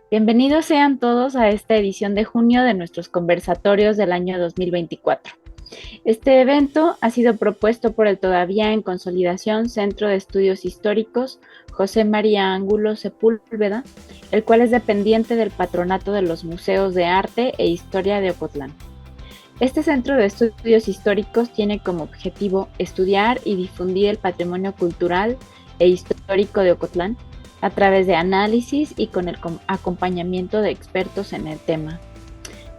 Bienvenidos sean todos a esta edición de junio de nuestros conversatorios del año 2024. Este evento ha sido propuesto por el todavía en consolidación Centro de Estudios Históricos José María Ángulo Sepúlveda, el cual es dependiente del Patronato de los Museos de Arte e Historia de Ocotlán. Este Centro de Estudios Históricos tiene como objetivo estudiar y difundir el patrimonio cultural e histórico de Ocotlán a través de análisis y con el acompañamiento de expertos en el tema.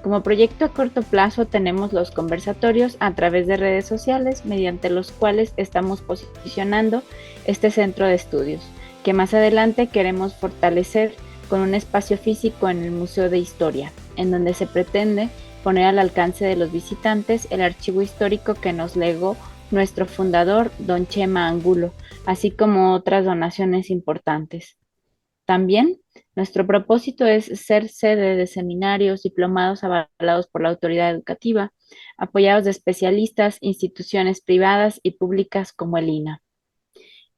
Como proyecto a corto plazo tenemos los conversatorios a través de redes sociales mediante los cuales estamos posicionando este centro de estudios, que más adelante queremos fortalecer con un espacio físico en el Museo de Historia, en donde se pretende poner al alcance de los visitantes el archivo histórico que nos legó nuestro fundador, don Chema Angulo, así como otras donaciones importantes. También, nuestro propósito es ser sede de seminarios, diplomados avalados por la autoridad educativa, apoyados de especialistas, instituciones privadas y públicas como el INA.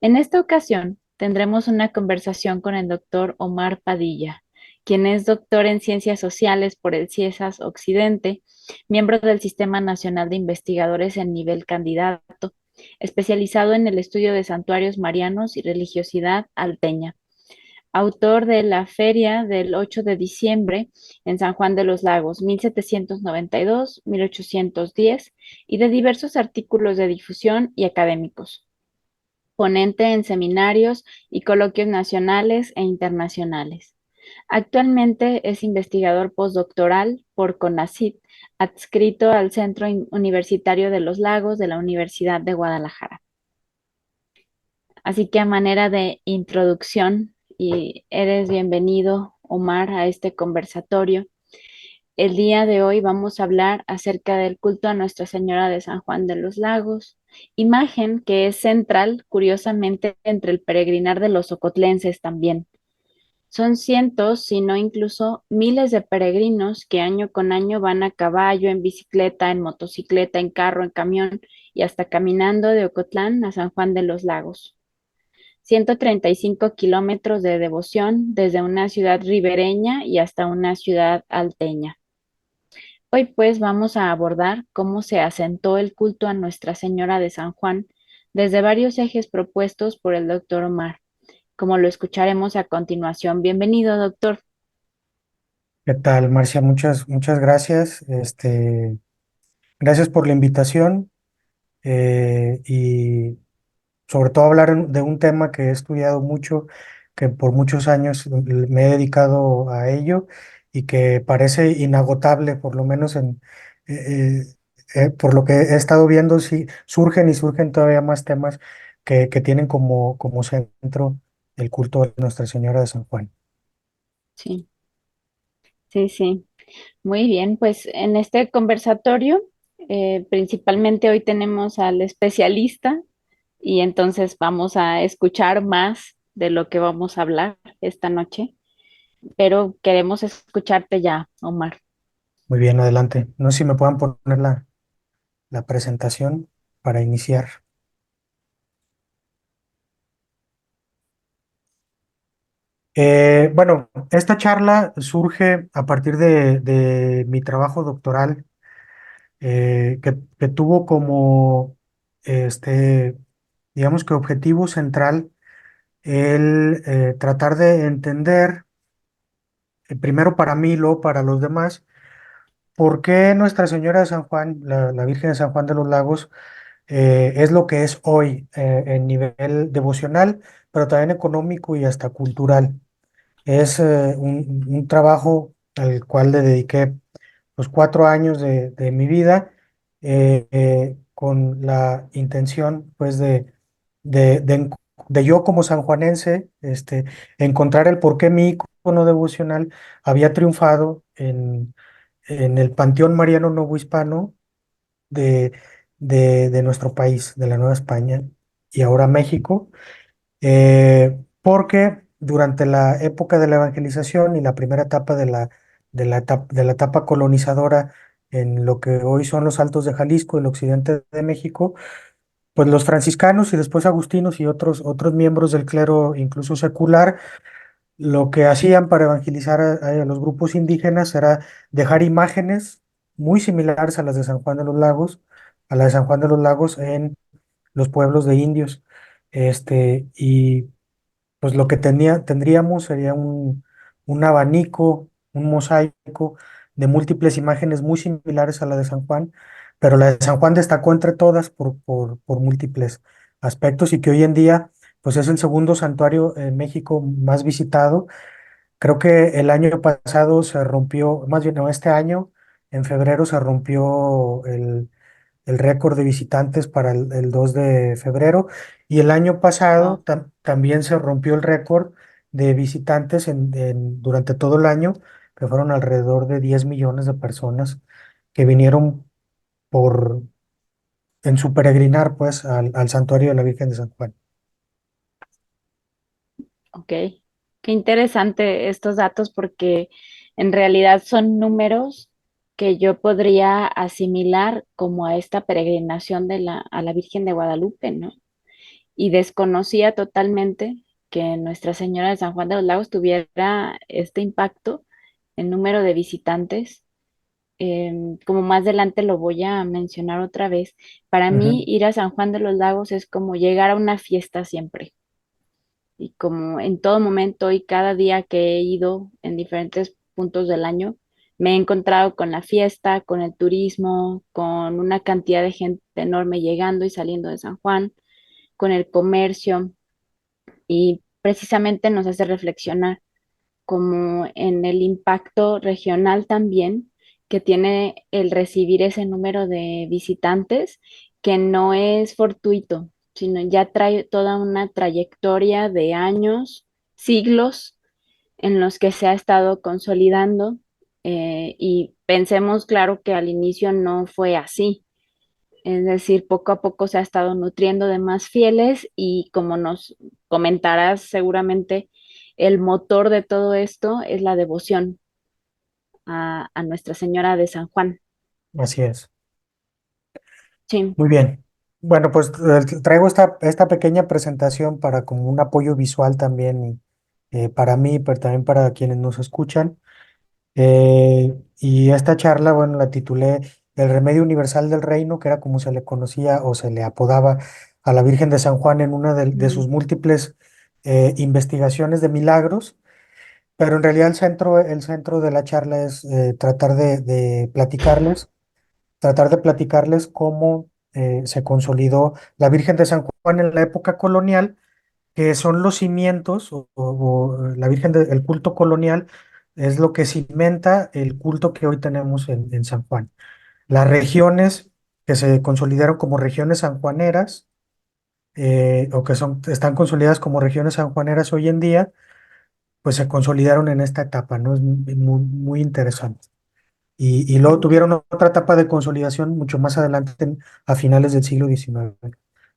En esta ocasión, tendremos una conversación con el doctor Omar Padilla, quien es doctor en Ciencias Sociales por el CIESAS Occidente, miembro del Sistema Nacional de Investigadores en nivel candidato, especializado en el estudio de santuarios marianos y religiosidad alteña, autor de la Feria del 8 de diciembre en San Juan de los Lagos, 1792-1810, y de diversos artículos de difusión y académicos. Ponente en seminarios y coloquios nacionales e internacionales. Actualmente es investigador postdoctoral por CONACYT, adscrito al Centro Universitario de los Lagos de la Universidad de Guadalajara. Así que a manera de introducción, y eres bienvenido, Omar, a este conversatorio. El día de hoy vamos a hablar acerca del culto a Nuestra Señora de San Juan de los Lagos, imagen que es central, curiosamente, entre el peregrinar de los ocotlenses también. Son cientos, si no incluso miles de peregrinos que año con año van a caballo, en bicicleta, en motocicleta, en carro, en camión y hasta caminando de Ocotlán a San Juan de los Lagos. 135 kilómetros de devoción desde una ciudad ribereña y hasta una ciudad alteña. Hoy pues vamos a abordar cómo se asentó el culto a Nuestra Señora de San Juan desde varios ejes propuestos por el doctor Omar, como lo escucharemos a continuación. Bienvenido, doctor. ¿Qué tal, Marcia? Muchas gracias. Gracias por la invitación y sobre todo hablar de un tema que he estudiado mucho, que por muchos años me he dedicado a ello y que parece inagotable, por lo menos eh, por lo que he estado viendo, sí, surgen todavía más temas que tienen como centro el culto de Nuestra Señora de San Juan. Sí, sí, sí. Muy bien, pues en este conversatorio, principalmente hoy tenemos al especialista y entonces vamos a escuchar más de lo que vamos a hablar esta noche, pero queremos escucharte ya, Omar. Muy bien, adelante. No sé si me puedan poner la presentación para iniciar. Bueno, esta charla surge a partir de mi trabajo doctoral, que tuvo como, este, digamos que objetivo central el tratar de entender, primero para mí, luego para los demás, por qué Nuestra Señora de San Juan, la Virgen de San Juan de los Lagos, es lo que es hoy en nivel devocional, pero también económico y hasta cultural. Es un trabajo al cual le dediqué los 4 años de mi vida, con la intención pues de, de en- de yo como sanjuanense, encontrar el por qué mi icono devocional había triunfado en el panteón mariano novohispano de, de nuestro país, de la Nueva España y ahora México, porque durante la época de la evangelización y la primera etapa de la etapa colonizadora en lo que hoy son los Altos de Jalisco, el occidente de México, pues los franciscanos y después agustinos y otros miembros del clero, incluso secular, Lo que hacían para evangelizar a los grupos indígenas era dejar imágenes muy similares a las de San Juan de los Lagos, a la de San Juan de los Lagos en los pueblos de indios. Y pues lo que tendríamos sería un abanico, un mosaico de múltiples imágenes muy similares a la de San Juan, pero la de San Juan destacó entre todas por múltiples aspectos y que hoy en día pues es el segundo santuario en México más visitado. Creo que el año pasado se rompió, más bien no, este año, en febrero se rompió el récord de visitantes para el 2 de febrero y el año pasado Wow. también se rompió el récord de visitantes durante todo el año, que fueron alrededor de 10 millones de personas que vinieron por, en su peregrinar pues al santuario de la Virgen de San Juan. Ok, qué interesante estos datos porque en realidad son números que yo podría asimilar como a esta peregrinación a la Virgen de Guadalupe, ¿no? Y desconocía totalmente que Nuestra Señora de San Juan de los Lagos tuviera este impacto en número de visitantes. Como más adelante lo voy a mencionar otra vez, para mí Ujú, ir a San Juan de los Lagos es como llegar a una fiesta siempre y como en todo momento y cada día que he ido en diferentes puntos del año, me he encontrado con la fiesta, con el turismo, con una cantidad de gente enorme llegando y saliendo de San Juan, con el comercio y precisamente nos hace reflexionar como en el impacto regional también que tiene el recibir ese número de visitantes, que no es fortuito, sino ya trae toda una trayectoria de años, siglos en los que se ha estado consolidando. Y pensemos, claro, que al inicio no fue así. Es decir, poco a poco se ha estado nutriendo de más fieles y como nos comentarás seguramente, el motor de todo esto es la devoción a Nuestra Señora de San Juan. así es. Sí, Muy bien. Bueno, pues traigo esta pequeña presentación para como un apoyo visual también para mí, pero también para quienes nos escuchan. Y esta charla, bueno, la titulé El remedio universal del reino, que era como se le conocía o se le apodaba a la Virgen de San Juan en una de mm, sus múltiples investigaciones de milagros, pero en realidad el centro de la charla es tratar de platicarles cómo se consolidó la Virgen de San Juan en la época colonial, que son los cimientos, o la Virgen del culto colonial, es lo que cimenta el culto que hoy tenemos en San Juan. Las regiones que se consolidaron como regiones sanjuaneras, o que están consolidadas como regiones sanjuaneras hoy en día, pues se consolidaron en esta etapa, ¿no? Es muy, muy interesante. Y luego mm, tuvieron otra etapa de consolidación mucho más adelante, a finales del siglo XIX.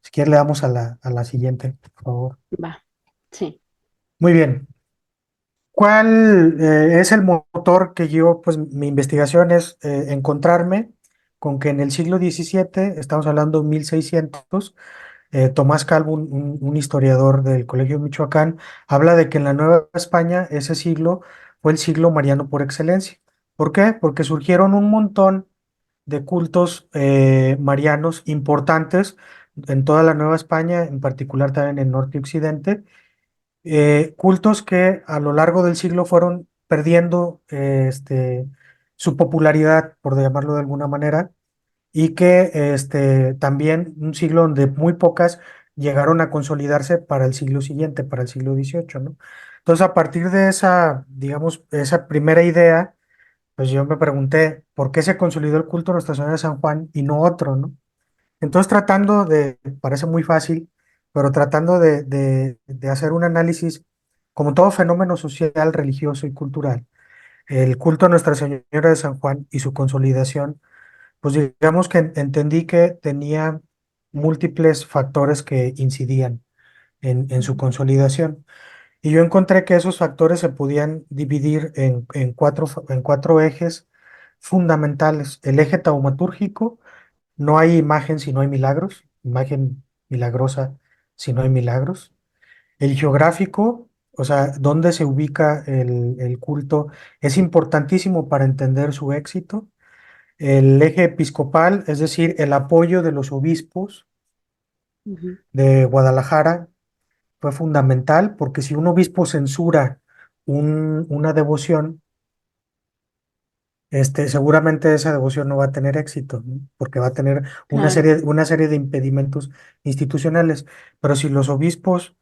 Si quieres, le damos a la siguiente, por favor. va, sí. Muy bien. ¿Cuál es el motor que yo, pues mi investigación es encontrarme con que en el siglo XVII, estamos hablando 1600, Tomás Calvo, un historiador del Colegio de Michoacán, habla de que en la Nueva España ese siglo fue el siglo mariano por excelencia. ¿Por qué? Porque surgieron un montón de cultos marianos importantes en toda la Nueva España, en particular también en Norte y Occidente, cultos que a lo largo del siglo fueron perdiendo su popularidad, por llamarlo de alguna manera, y que también un siglo donde muy pocas llegaron a consolidarse para el siglo siguiente, para el siglo XVIII, ¿no? Entonces, a partir de esa, digamos, esa primera idea, pues yo me pregunté, ¿por qué se consolidó el culto a Nuestra Señora de San Juan y no otro, ¿no? Entonces, parece muy fácil, pero tratando de hacer un análisis, como todo fenómeno social, religioso y cultural, el culto a Nuestra Señora de San Juan y su consolidación, pues digamos que entendí que tenía múltiples factores que incidían en su Mm, consolidación. Y yo encontré que esos factores se podían dividir en cuatro ejes fundamentales. El eje taumatúrgico: no hay imagen si no hay milagros, imagen milagrosa si no hay milagros. El geográfico: o sea, dónde se ubica el culto, es importantísimo para entender su éxito. El eje episcopal, es decir, el apoyo de los obispos Ujú. de Guadalajara, fue fundamental, porque si un obispo censura una devoción, seguramente esa devoción no va a tener éxito, ¿no? Porque va a tener Claro. una serie de impedimentos institucionales. Pero si los obispos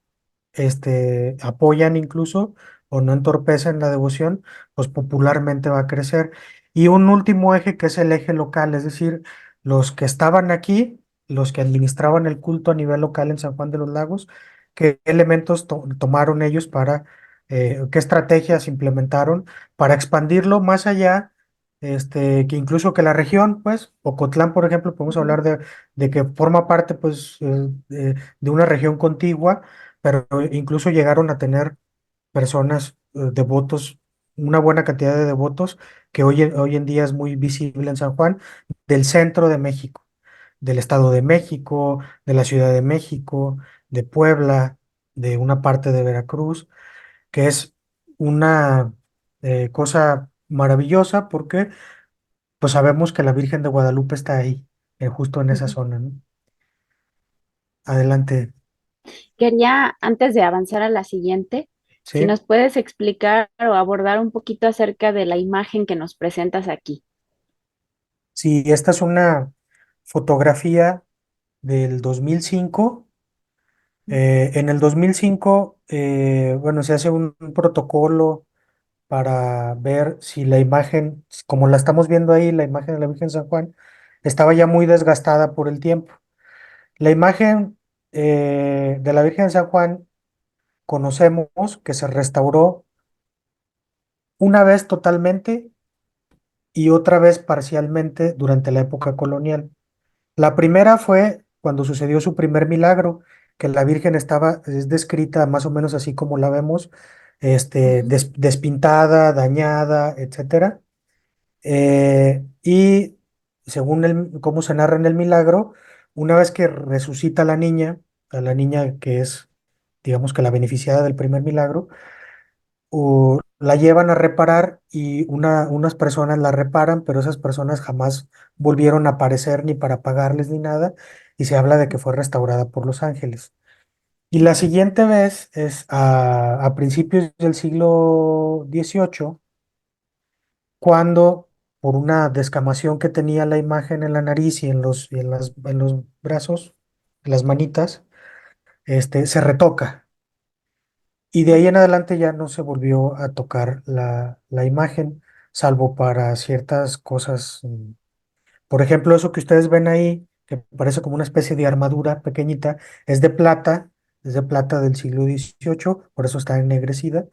apoyan incluso o no entorpecen la devoción, pues popularmente va a crecer. Y un último eje que es el eje local, es decir, los que estaban aquí, los que administraban el culto a nivel local en San Juan de los Lagos, qué elementos tomaron ellos para, qué estrategias implementaron para expandirlo más allá. Que incluso que la región, pues, Ocotlán, por ejemplo, podemos Ujú. hablar de que forma parte, pues, de una región contigua, pero incluso llegaron a tener personas, devotos, una buena cantidad de devotos que hoy en día es muy visible en San Juan, del centro de México, del Estado de México, de la Ciudad de México, de Puebla, de una parte de Veracruz, que es una, cosa maravillosa porque pues sabemos que la Virgen de Guadalupe está ahí, justo en esa Ujú. zona, ¿no? Adelante, Quería, antes de avanzar a la siguiente, si ¿sí? nos puedes explicar o abordar un poquito acerca de la imagen que nos presentas aquí. Sí, esta es una fotografía del 2005. En el 2005, bueno, se hace un protocolo para ver si la imagen, como la estamos viendo ahí, la imagen de la Virgen de San Juan, estaba ya muy desgastada por el tiempo. La imagen, de la Virgen de San Juan conocemos que se restauró una vez totalmente y otra vez parcialmente durante la época colonial. La primera fue cuando sucedió su primer milagro, que la Virgen es descrita más o menos así como la vemos, Ujú. despintada, dañada, etcétera. Y según cómo se narra en el milagro, una vez que resucita a la niña que es, digamos que la beneficiada del primer milagro, la llevan a reparar y unas personas la reparan, pero esas personas jamás volvieron a aparecer ni para pagarles ni nada, y se habla de que fue restaurada por los ángeles. Y la siguiente vez es a principios del siglo XVIII, cuando por una descamación que tenía la imagen en la nariz y en los brazos, en las manitas, se retoca. Y de ahí en adelante ya no se volvió a tocar la imagen, salvo para ciertas cosas. Por ejemplo, eso que ustedes ven ahí, que parece como una especie de armadura pequeñita, es de plata del siglo XVIII, por eso está ennegrecida,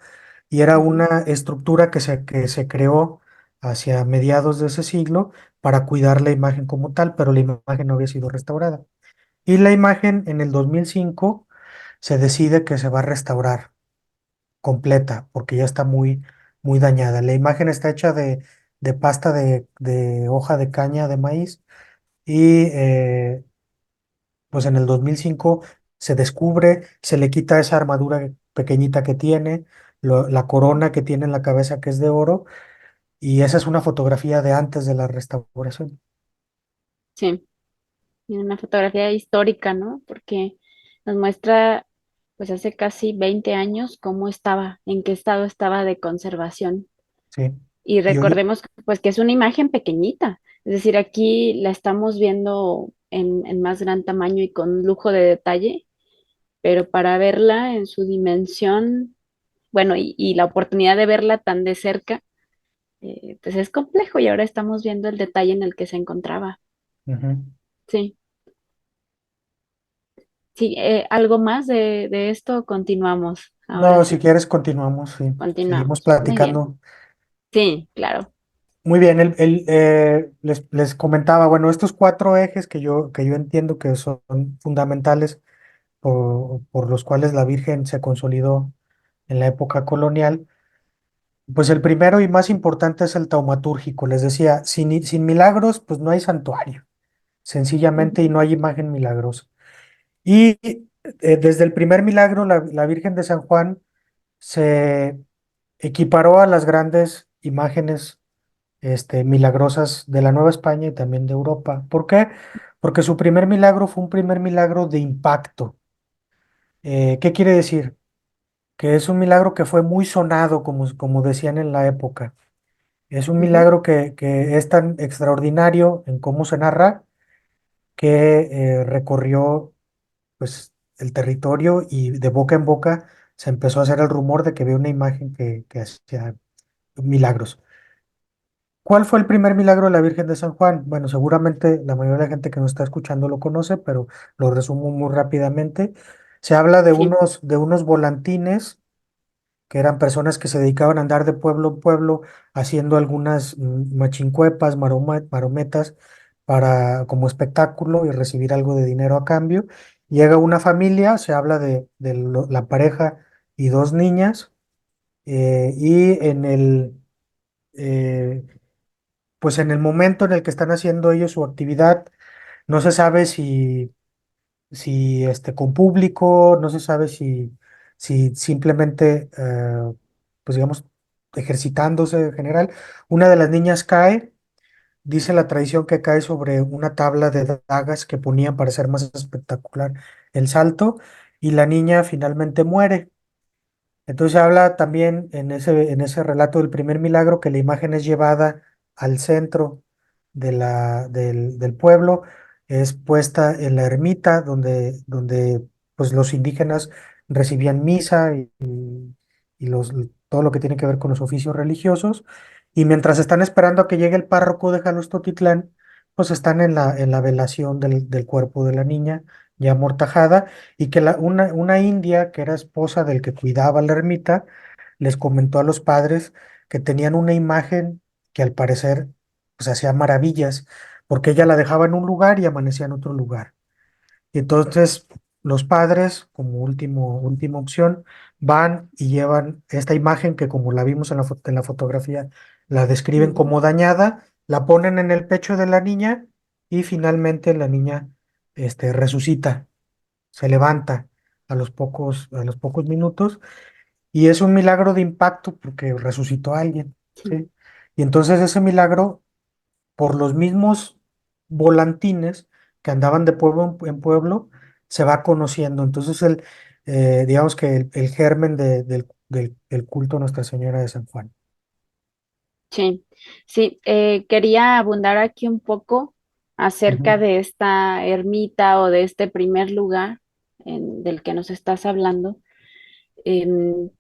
y era Ujú. una estructura que se creó hacia mediados de ese siglo para cuidar la imagen como tal, pero la imagen no había sido restaurada. Y la imagen en el 2005 se decide que se va a restaurar completa, porque ya está muy dañada. La imagen está hecha de pasta de hoja de caña de maíz y, pues en el 2005 se descubre, se le quita esa armadura pequeñita que tiene, la corona que tiene en la cabeza que es de oro, y esa es una fotografía de antes de la restauración. Sí, y una fotografía histórica, ¿no? Porque nos muestra, pues hace casi 20 años, cómo estaba, en qué estado estaba de conservación. Sí. Y Y hoy, recordemos, pues, que es una imagen pequeñita. Es decir, aquí la estamos viendo en más gran tamaño y con lujo de detalle, pero para verla en su dimensión, bueno, y la oportunidad de verla tan de cerca, pues es complejo y ahora estamos viendo el detalle en el que se encontraba. ujú. Sí, sí, algo más de esto, continuamos. Ahora No, si sí, quieres continuamos, sí. Seguimos continuamos. Muy bien. platicando. Sí, claro. Muy bien, les comentaba, bueno, estos cuatro ejes que yo entiendo que son fundamentales por los cuales la Virgen se consolidó en la época colonial, pues el primero y más importante es el taumatúrgico. Les decía, sin milagros, pues no hay santuario, sencillamente, y Ujú. no hay imagen milagrosa. Y, desde el primer milagro, la Virgen de San Juan se equiparó a las grandes imágenes milagrosas de la Nueva España y también de Europa. ¿Por qué? Porque su primer milagro fue un primer milagro de impacto. ¿Qué quiere decir? Que es un milagro que fue muy sonado, como decían en la época. Es un Ujú. milagro que es tan extraordinario en cómo se narra que recorrió pues, el territorio y de boca en boca se empezó a hacer el rumor de que había una imagen que hacía milagros. ¿Cuál fue el primer milagro de la Virgen de San Juan? Bueno, seguramente la mayoría de la gente que nos está escuchando lo conoce, pero lo resumo muy rápidamente. Se habla Sí. de unos volantines que eran personas que se dedicaban a andar de pueblo en pueblo haciendo algunas machincuepas, marometas como espectáculo y recibir algo de dinero a cambio. Llega una familia, se habla de la pareja y dos niñas, y eh, pues en el momento en el que están haciendo ellos su actividad, no se sabe si con público, no se sabe si simplemente, pues digamos, ejercitándose en general. Una de las niñas cae, dice la tradición que cae sobre una tabla de dagas que ponían para hacer más espectacular el salto, y la niña finalmente muere. Entonces habla también en ese relato del primer milagro que la imagen es llevada al centro del pueblo, es puesta en la ermita donde pues los indígenas recibían misa y todo lo que tiene que ver con los oficios religiosos. Y mientras están esperando a que llegue el párroco de Jalostotitlán, pues están en la velación del cuerpo de la niña ya amortajada, y que una india que era esposa del que cuidaba la ermita les comentó a los padres que tenían una imagen que al parecer pues hacía maravillas, porque ella la dejaba en un lugar y amanecía en otro lugar. Y entonces los padres, como última opción, van y llevan esta imagen que, como la vimos en la fotografía, la describen Ujú. como dañada, la ponen en el pecho de la niña y finalmente la niña resucita, se levanta a los pocos minutos, y es un milagro de impacto porque resucitó a alguien, Sí. ¿sí? Y entonces ese milagro, por los mismos volantines que andaban de pueblo en pueblo, se va conociendo. Entonces digamos que el germen del culto a Nuestra Señora de San Juan. Sí, sí, quería abundar aquí un poco Ujú, acerca de esta ermita o de este primer lugar del que nos estás hablando. Em,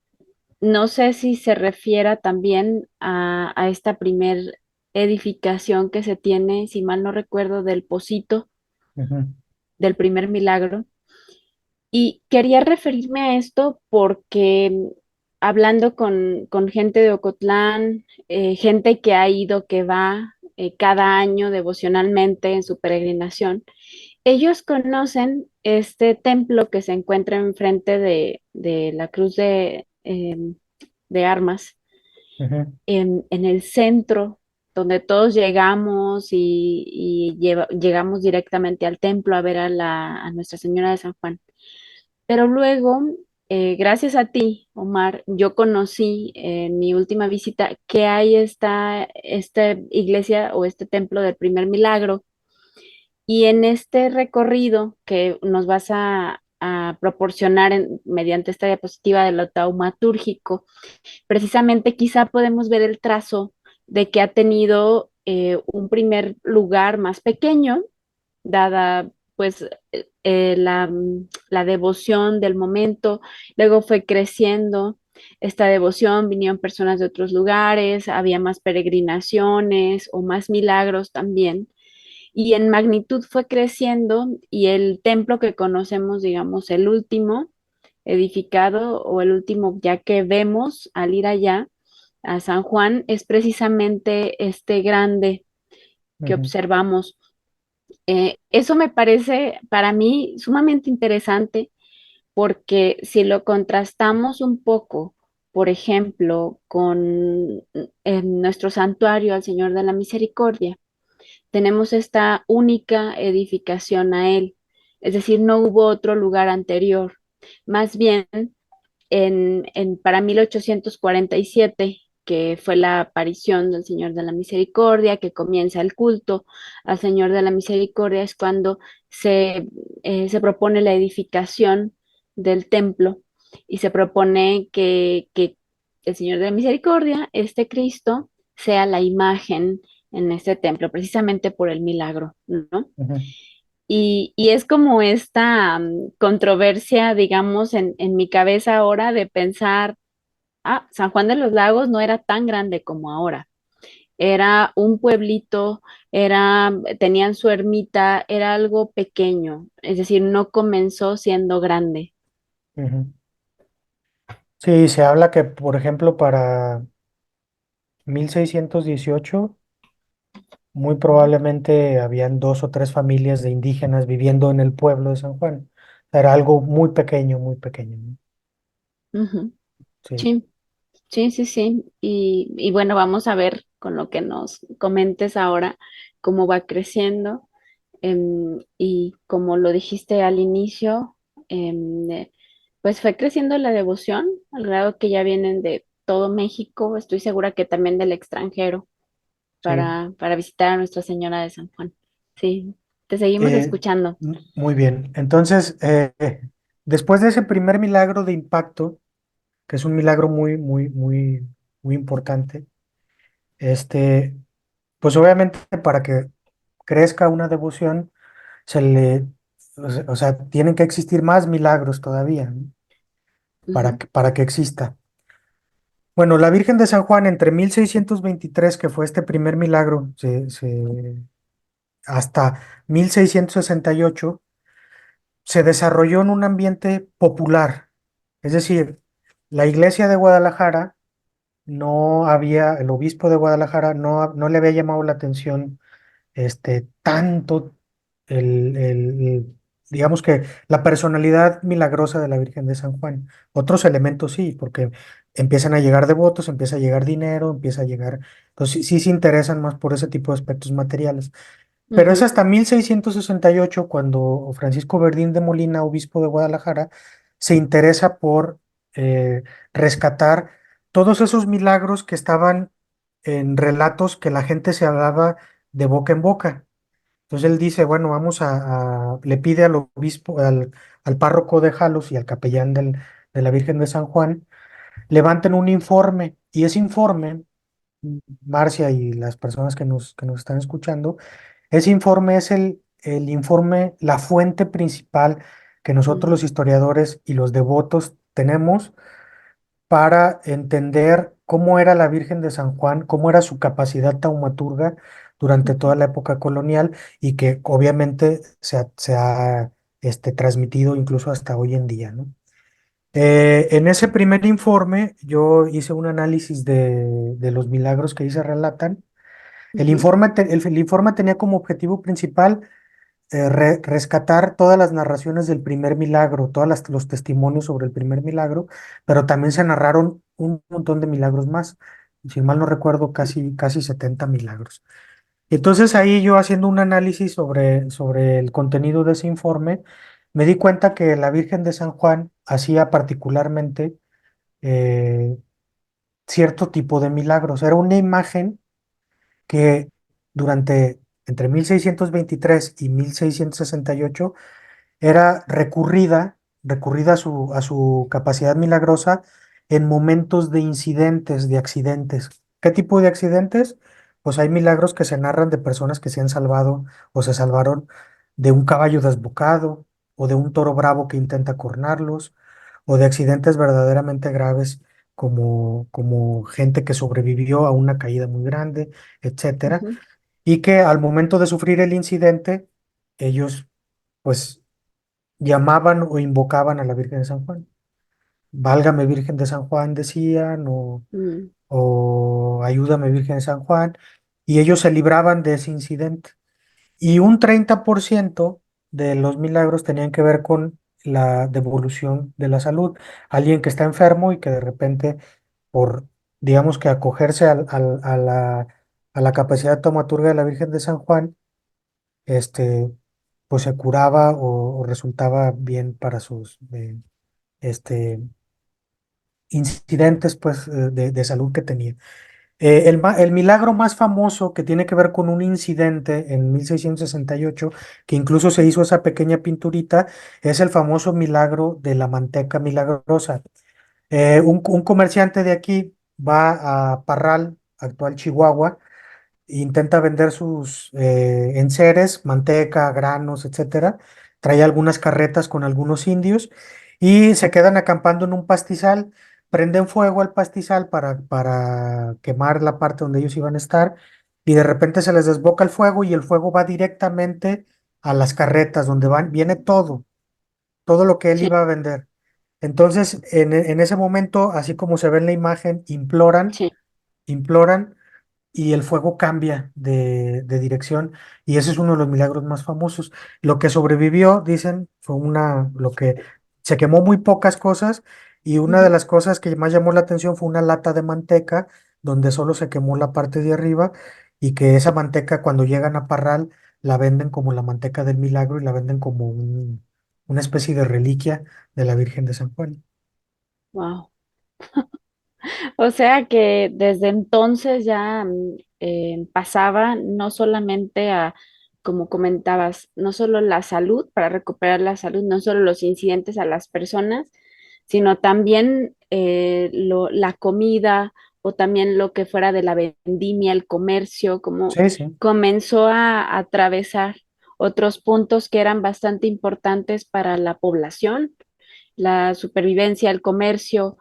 no sé si se refiera también a esta primer edificación que se tiene, si mal no recuerdo, del Pocito, ujú, del primer milagro. Y quería referirme a esto porque hablando con gente de Ocotlán, gente que ha ido, que va cada año devocionalmente en su peregrinación, ellos conocen este templo que se encuentra enfrente de la Cruz de Armas, ujú, en el centro, donde todos llegamos llegamos directamente al templo a ver a Nuestra Señora de San Juan. Pero luego, gracias a ti, Omar, yo conocí en mi última visita que hay esta iglesia o este templo del primer milagro. Y en este recorrido que nos vas a proporcionar mediante esta diapositiva de lo taumatúrgico, precisamente quizá podemos ver el trazo de que ha tenido un primer lugar más pequeño, dada pues la devoción del momento, luego fue creciendo esta devoción, vinieron personas de otros lugares, había más peregrinaciones o más milagros también, y en magnitud fue creciendo y el templo que conocemos, digamos, el último edificado o el último ya que vemos al ir allá a San Juan es precisamente este grande que ujú, observamos. Eso me parece para mí sumamente interesante porque si lo contrastamos un poco, por ejemplo, con nuestro santuario al Señor de la Misericordia, tenemos esta única edificación a Él, es decir, no hubo otro lugar anterior. Más bien, para 1847, que fue la aparición del Señor de la Misericordia, que comienza el culto al Señor de la Misericordia, es cuando se propone la edificación del templo y se propone que el Señor de la Misericordia, este Cristo, sea la imagen en este templo, precisamente por el milagro, ¿no? Ujú, Y es como esta controversia, digamos, en mi cabeza ahora de pensar, San Juan de los Lagos no era tan grande como ahora. Era un pueblito, tenían su ermita, era algo pequeño, es decir, no comenzó siendo grande. ujú. Sí, se habla que, por ejemplo, para 1618 muy probablemente habían dos o tres familias de indígenas viviendo en el pueblo de San Juan. Era algo muy pequeño, muy pequeño, ¿no? Ujú. Sí. Sí, sí, sí, sí. Y bueno, vamos a ver con lo que nos comentes ahora cómo va creciendo. Y como lo dijiste al inicio, pues fue creciendo la devoción al grado que ya vienen de todo México, estoy segura que también del extranjero, Sí. para visitar a Nuestra Señora de San Juan. Sí, te seguimos Eh, escuchando. Muy bien. Entonces, después de ese primer milagro de impacto, que es un milagro muy, muy, muy, muy importante, este, pues obviamente para que crezca una devoción, se le, o sea, tienen que existir más milagros todavía, ¿no? Ujú, Para que exista. Bueno, la Virgen de San Juan, entre 1623 que fue este primer milagro, hasta 1668 se desarrolló en un ambiente popular. Es decir, la iglesia de Guadalajara no había, el obispo de Guadalajara no le había llamado la atención tanto digamos que la personalidad milagrosa de la Virgen de San Juan. Otros elementos sí, porque empiezan a llegar devotos, empieza a llegar dinero, empieza a llegar, entonces sí, sí se interesan más por ese tipo de aspectos materiales. Pero es ujú, hasta 1668 cuando Francisco Verdín de Molina, obispo de Guadalajara, se interesa por rescatar todos esos milagros que estaban en relatos que la gente se hablaba de boca en boca. Entonces él dice, bueno, le pide al obispo, al párroco de Jalos y al capellán de la Virgen de San Juan, levanten un informe y ese informe, Marcia y las personas que nos están escuchando, ese informe es el informe, la fuente principal que nosotros ujú, los historiadores y los devotos tenemos para entender cómo era la Virgen de San Juan, cómo era su capacidad taumaturga durante toda ujú, la época colonial y que obviamente se ha transmitido incluso hasta hoy en día, ¿no? En ese primer informe yo hice un análisis de los milagros que ahí se relatan. ujú, El informe tenía como objetivo principal rescatar todas las narraciones del primer milagro, los testimonios sobre el primer milagro, pero también se narraron un montón de milagros más. Si mal no recuerdo, casi 70 milagros. Entonces ahí yo haciendo un análisis sobre el contenido de ese informe, me di cuenta que la Virgen de San Juan hacía particularmente eh, cierto tipo de milagros. Era una imagen que durante entre 1623 y 1668 era recurrida a su capacidad milagrosa en momentos de incidentes, de accidentes. ¿Qué tipo de accidentes? Pues hay milagros que se narran de personas que se han salvado o se salvaron de un caballo desbocado o de un toro bravo que intenta cornarlos o de accidentes verdaderamente graves como gente que sobrevivió a una caída muy grande, etcétera, ujú, y que al momento de sufrir el incidente, ellos pues llamaban o invocaban a la Virgen de San Juan. Válgame Virgen de San Juan, decían, mm, o ayúdame Virgen de San Juan, y ellos se libraban de ese incidente. Y un 30% de los milagros tenían que ver con la devolución de la salud. Alguien que está enfermo y que de repente, por, digamos que acogerse a la capacidad taumaturga de la Virgen de San Juan, este, pues se curaba o resultaba bien para sus, este, incidentes pues, de salud que tenía. El milagro más famoso que tiene que ver con un incidente en 1668, que incluso se hizo esa pequeña pinturita, es el famoso milagro de la manteca milagrosa. Un comerciante de aquí va a Parral, actual Chihuahua, intenta vender sus enseres, manteca, granos, etcétera. Trae algunas carretas con algunos indios y se quedan acampando en un pastizal. Prenden fuego al pastizal para quemar la parte donde ellos iban a estar y de repente se les desboca el fuego y el fuego va directamente a las carretas donde viene todo lo que él Sí, iba a vender. Entonces, en ese momento, así como se ve en la imagen, sí, imploran y el fuego cambia de dirección y ese es uno de los milagros más famosos. Lo que sobrevivió, dicen, fue lo que se quemó muy pocas cosas y una de ujú, las cosas que más llamó la atención fue una lata de manteca donde solo se quemó la parte de arriba y que esa manteca cuando llegan a Parral la venden como la manteca del milagro y la venden como una especie de reliquia de la Virgen de San Juan. wow. O sea que desde entonces ya pasaba no solamente a, como comentabas, no solo la salud, para recuperar la salud, no solo los incidentes a las personas, sino también la comida o también lo que fuera de la vendimia, el comercio, como Sí, sí. comenzó a atravesar otros puntos que eran bastante importantes para la población, la supervivencia, el comercio,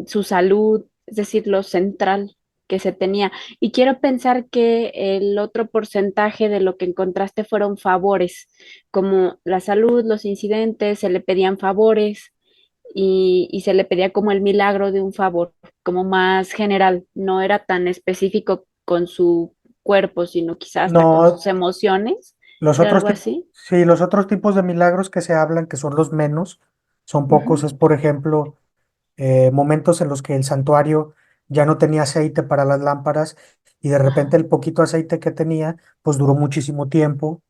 su salud, es decir, lo central que se tenía. Y quiero pensar que el otro porcentaje de lo que encontraste fueron favores, como la salud, los incidentes, se le pedían favores y se le pedía como el milagro de un favor, como más general, no era tan específico con su cuerpo, sino quizás hasta con sus No, emociones, los era otros algo tipos, así. sí, los otros tipos de milagros que se hablan, que son los menos, son pocos, Ujú. es por ejemplo momentos en los que el santuario ya no tenía aceite para las lámparas y de repente el poquito aceite que tenía, pues duró muchísimo tiempo.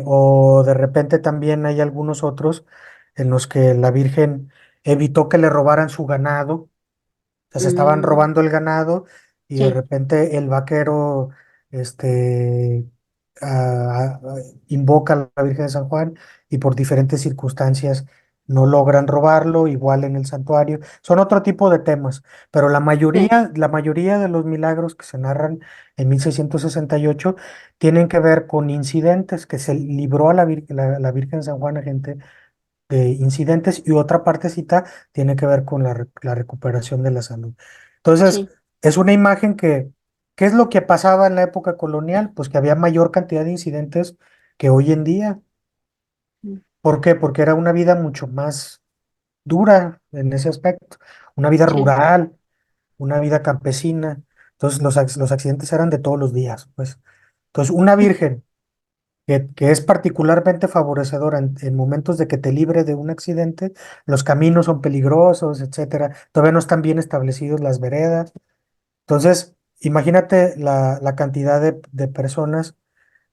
O de repente también hay algunos otros en los que la Virgen evitó que le robaran su ganado, sea, se estaban Mm, robando el ganado y de sí, repente el vaquero este, ah, ah, invoca a la Virgen de San Juan y por diferentes circunstancias no logran robarlo, igual en el santuario. Son otro tipo de temas, pero sí, la mayoría de los milagros que se narran en 1668 tienen que ver con incidentes que se libró a la Virgen de San Juan a gente de incidentes y otra partecita tiene que ver con la recuperación de la salud. Entonces, sí. es una imagen ¿qué es lo que pasaba en la época colonial? Pues que había mayor cantidad de incidentes que hoy en día. Mm, ¿Por qué? Porque era una vida mucho más dura en ese aspecto, una vida sí, rural, una vida campesina. Entonces, los accidentes eran de todos los días, pues. Entonces, una virgen que es particularmente favorecedora en momentos de que te libre de un accidente, los caminos son peligrosos, etcétera, todavía no están bien establecidos las veredas. Entonces, imagínate la cantidad de personas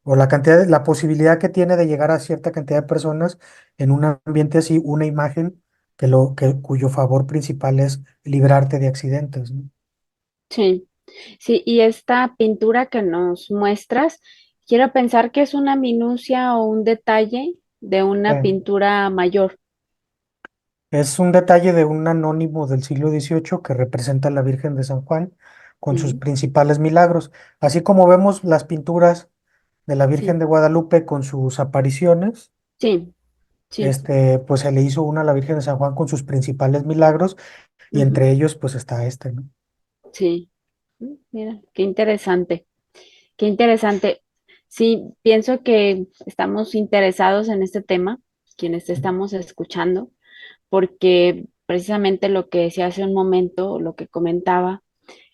o la posibilidad que tiene de llegar a cierta cantidad de personas en un ambiente así, una imagen cuyo favor principal es librarte de accidentes, ¿no? sí. Sí, y esta pintura que nos muestras, quiero pensar que es una minucia o un detalle de una Eh, pintura mayor. Es un detalle de un anónimo del siglo XVIII que representa a la Virgen de San Juan con sus Ujú. principales milagros, así como vemos las pinturas de la Virgen Sí, de Guadalupe con sus apariciones, sí, sí. pues se le hizo una a la Virgen de San Juan con sus principales milagros y Ujú. entre ellos pues está este, ¿no? Sí. Mira, qué interesante, qué interesante. Sí, pienso que estamos interesados en este tema, quienes te estamos escuchando, porque precisamente lo que decía hace un momento, lo que comentaba,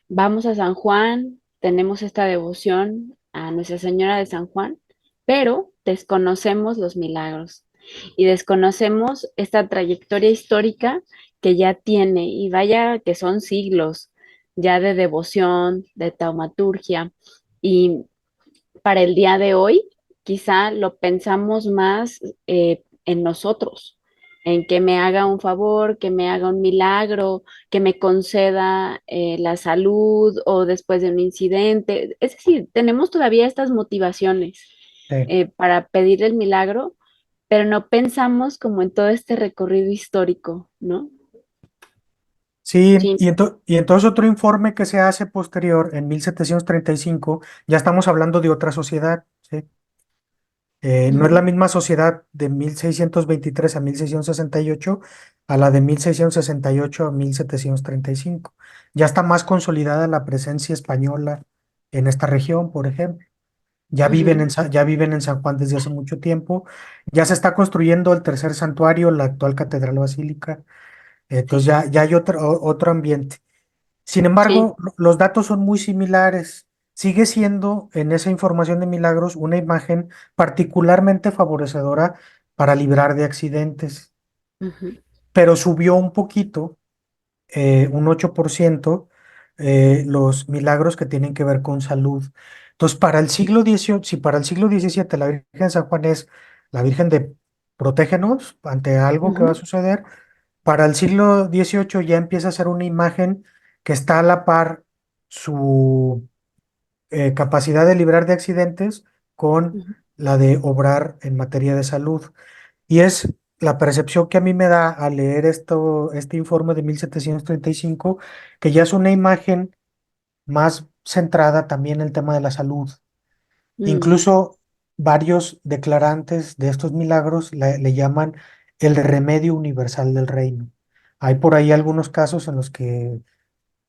vamos a San Juan, tenemos esta devoción a Nuestra Señora de San Juan, pero desconocemos los milagros y desconocemos esta trayectoria histórica que ya tiene, y vaya que son siglos ya de devoción, de taumaturgia, y para el día de hoy quizá lo pensamos más en nosotros, en que me haga un favor, que me haga un milagro, que me conceda la salud o después de un incidente. Es decir, tenemos todavía estas motivaciones para pedir el milagro, pero no pensamos como en todo este recorrido histórico, ¿no? Sí, Sí. y entonces otro informe que se hace posterior, en 1735, ya estamos hablando de otra sociedad, ¿sí? No es la Ujú, misma sociedad de 1623 a 1668 a la de 1668 a 1735. Ya está más consolidada la presencia española en esta región, por ejemplo. ujú, Ya viven en San Juan desde hace mucho tiempo. Ya se está construyendo el tercer santuario, la actual Catedral Basílica. Entonces sí, ya hay otro ambiente. Sin sí. embargo, los datos son muy similares. Sigue siendo en esa información de milagros una imagen particularmente favorecedora para librar de accidentes, Ujú, pero subió un poquito, un 8%, los milagros que tienen que ver con salud. Entonces, para el siglo XVIII, si para el siglo XVII la Virgen de San Juan es la Virgen de protégenos ante algo que va a ujú, suceder, para el siglo XVIII ya empieza a ser una imagen que está a la par su capacidad de librar de accidentes con ujú, la de obrar en materia de salud. Y es la percepción que a mí me da al leer este informe de 1735, que ya es una imagen más centrada también en el tema de la salud. mm, Incluso varios declarantes de estos milagros le llaman el remedio universal del reino. Hay por ahí algunos casos en los que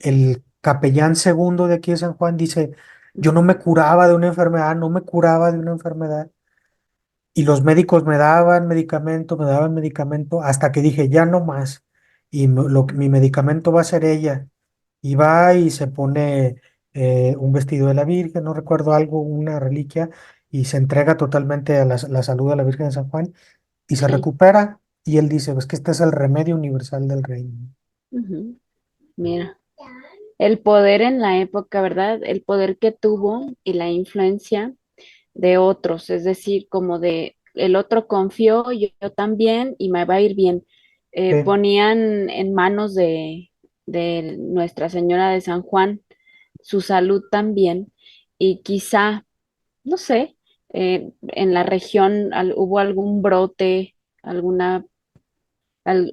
el capellán segundo de aquí de San Juan dice, yo no ujú, me curaba de una enfermedad, no me curaba de una enfermedad. Y los médicos me daban medicamento, hasta que dije, ya no más. Y mi medicamento va a ser ella. Y va y se pone un vestido de la Virgen, no recuerdo algo, una reliquia, y se entrega totalmente a la salud de la Virgen de San Juan y se sí. recupera. Y él dice, pues que este es el remedio universal del reino. Ujú. Mira, el poder en la época, ¿verdad? El poder que tuvo y la influencia de otros, es decir, como de el otro confió, yo también y me va a ir bien. Sí. Ponían en manos de Nuestra Señora de San Juan su salud también y quizá, no sé, en la región hubo algún brote, alguna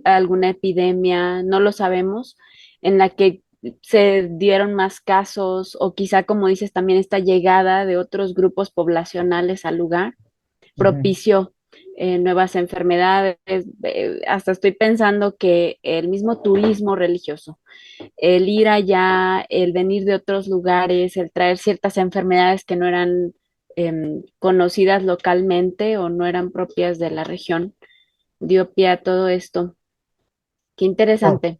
alguna epidemia, no lo sabemos, en la que se dieron más casos o quizá, como dices, también esta llegada de otros grupos poblacionales al lugar Ujú, propició nuevas enfermedades. Hasta estoy pensando que el mismo turismo religioso, el ir allá, el venir de otros lugares, el traer ciertas enfermedades que no eran conocidas localmente o no eran propias de la región, dio pie a todo esto. Qué no, interesante.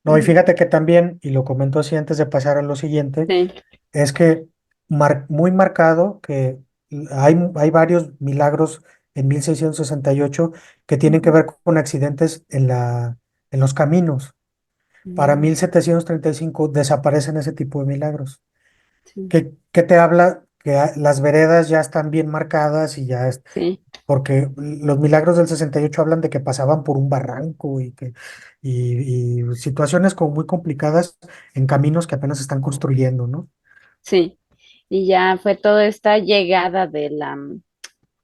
no, y Ujú, fíjate que también, y lo comento así antes de pasar a lo siguiente, sí. es que muy marcado que hay varios milagros en 1668 que tienen que Ujú, ver con accidentes en los caminos. Para mm, 1735 desaparecen ese tipo de milagros. sí, ¿Qué te habla? Que las veredas ya están bien marcadas y ya es, sí, porque los milagros del 68 hablan de que pasaban por un barranco y situaciones como muy complicadas en caminos que apenas se están construyendo, ¿no? sí. Y ya fue toda esta llegada de la,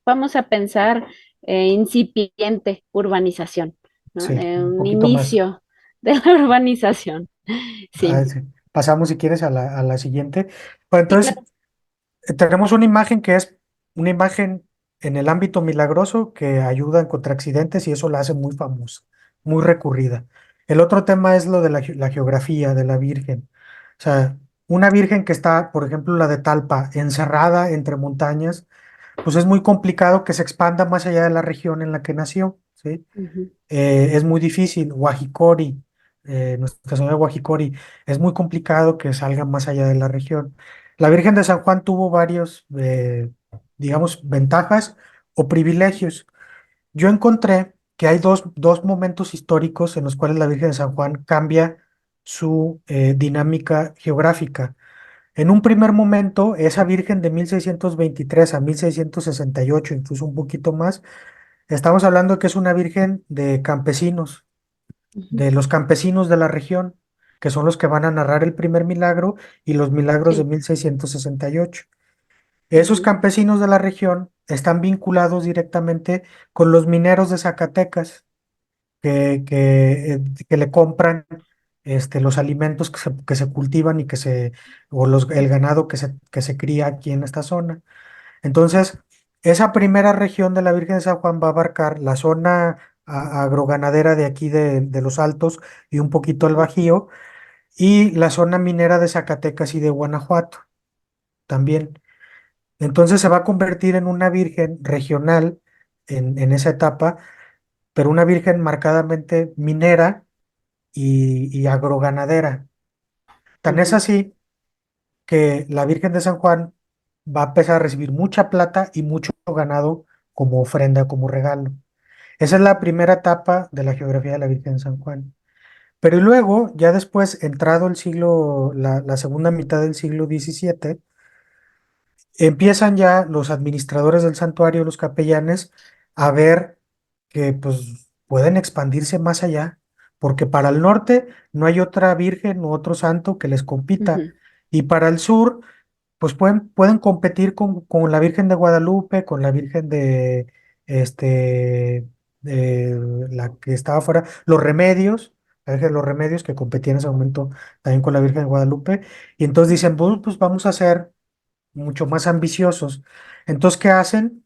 vamos a pensar, incipiente urbanización, ¿no? Sí, De un un poquito más. inicio de la urbanización. Sí, Sí. Pasamos, si quieres, a la siguiente. Bueno, sí, entonces, claro. tenemos una imagen que es una imagen en el ámbito milagroso que ayuda en contra accidentes y eso la hace muy famosa, muy recurrida. El otro tema es lo de la geografía de la Virgen. O sea, una Virgen que está, por ejemplo, la de Talpa, encerrada entre montañas, pues es muy complicado que se expanda más allá de la región en la que nació, ¿sí? Ujú, Es muy difícil. Guajicori, Nuestra Señora de Guajicori, es muy complicado que salga más allá de la región. La Virgen de San Juan tuvo varios, digamos, ventajas o privilegios. Yo encontré que hay dos momentos históricos en los cuales la Virgen de San Juan cambia su dinámica geográfica. En un primer momento, esa Virgen de 1623 a 1668, incluso un poquito más, Estamos hablando de que es una virgen de campesinos, Ujú. de los campesinos de la región, que son los que van a narrar el primer milagro y los milagros de Sí. 1668. Esos Ujú, campesinos de la región están vinculados directamente con los mineros de Zacatecas, que le compran los alimentos que se cultivan y el ganado que se cría aquí en esta zona. Entonces, esa primera región de la Virgen de San Juan va a abarcar la zona agroganadera de aquí de los Altos y un poquito el ujú, Bajío, y la zona minera de Zacatecas y de Guanajuato también. Entonces se va a convertir en una virgen regional en esa etapa, pero una virgen marcadamente minera y agroganadera. Tan es ujú, así que la Virgen de San Juan va a empezar a recibir mucha plata y mucho ganado como ofrenda, como regalo. Esa es la primera etapa de la geografía de la Virgen de San Juan. Pero y luego, ya después, entrado el siglo, la segunda mitad del siglo XVII, empiezan ya los administradores del santuario, los capellanes, a ver que pues pueden expandirse más allá, porque para el norte no hay otra virgen u otro santo que les compita, ujú, y para el sur pues pueden competir con la Virgen de Guadalupe, con la Virgen este, de la que estaba afuera, los Remedios, la Virgen de los Remedios que competía en ese momento también con la Virgen de Guadalupe, y entonces dicen, pues vamos a ser mucho más ambiciosos. Entonces, ¿qué hacen?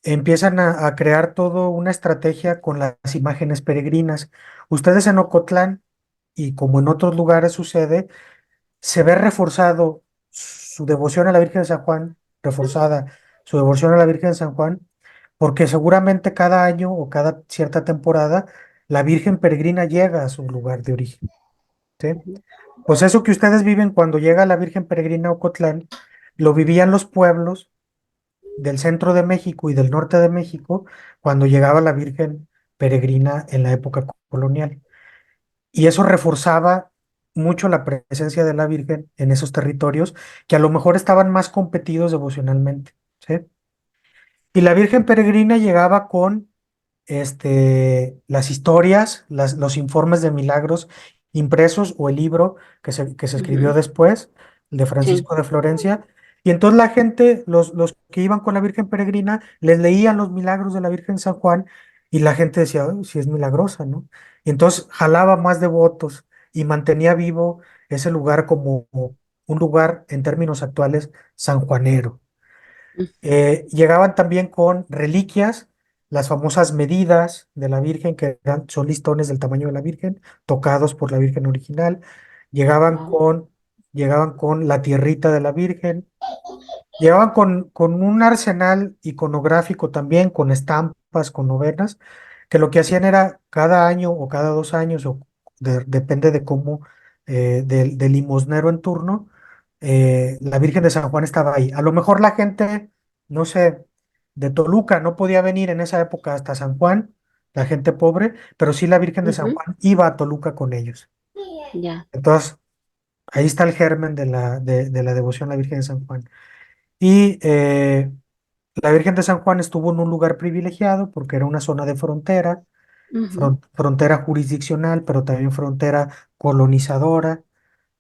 Empiezan a crear toda una estrategia con las imágenes peregrinas. Ustedes en Ocotlán, y como en otros lugares sucede, se ve reforzado su devoción a la Virgen de San Juan, reforzada su devoción a la Virgen de San Juan, porque seguramente cada año o cada cierta temporada la Virgen peregrina llega a su lugar de origen, ¿sí? ujú, Pues eso que ustedes viven cuando llega la Virgen peregrina a Ocotlán, lo vivían los pueblos del centro de México y del norte de México cuando llegaba la Virgen peregrina en la época colonial. Y eso reforzaba mucho la presencia de la Virgen en esos territorios que a lo mejor estaban más competidos devocionalmente, ¿sí? Y la Virgen peregrina llegaba con las historias, los informes de milagros impresos o el libro que se escribió ujú. después, el de Sí. Francisco de Florencia. Y entonces la gente, los que iban con la Virgen peregrina, les leían los milagros de la Virgen San Juan y la gente decía, "Ay, sí es milagrosa, ¿no?". Y entonces jalaba más devotos y mantenía vivo ese lugar como un lugar en términos actuales sanjuanero. Llegaban también con reliquias, las famosas medidas de la Virgen, son listones del tamaño de la Virgen, tocados por la Virgen original. Llegaban Wow. con, llegaban con la tierrita de la Virgen. Llegaban con un arsenal iconográfico también, con estampas, con novenas, que lo que hacían era cada año o cada 2 años, o depende de cómo, del limosnero en turno, la Virgen de San Juan estaba ahí. A lo mejor la gente, no sé, de Toluca no podía venir en esa época hasta San Juan, la gente pobre, pero sí la Virgen de San Ujú. Juan iba a Toluca con ellos. Ya. Entonces, ahí está el germen de la devoción a la Virgen de San Juan. Y la Virgen de San Juan estuvo en un lugar privilegiado porque era una zona de frontera, Ujú, frontera jurisdiccional, pero también frontera colonizadora,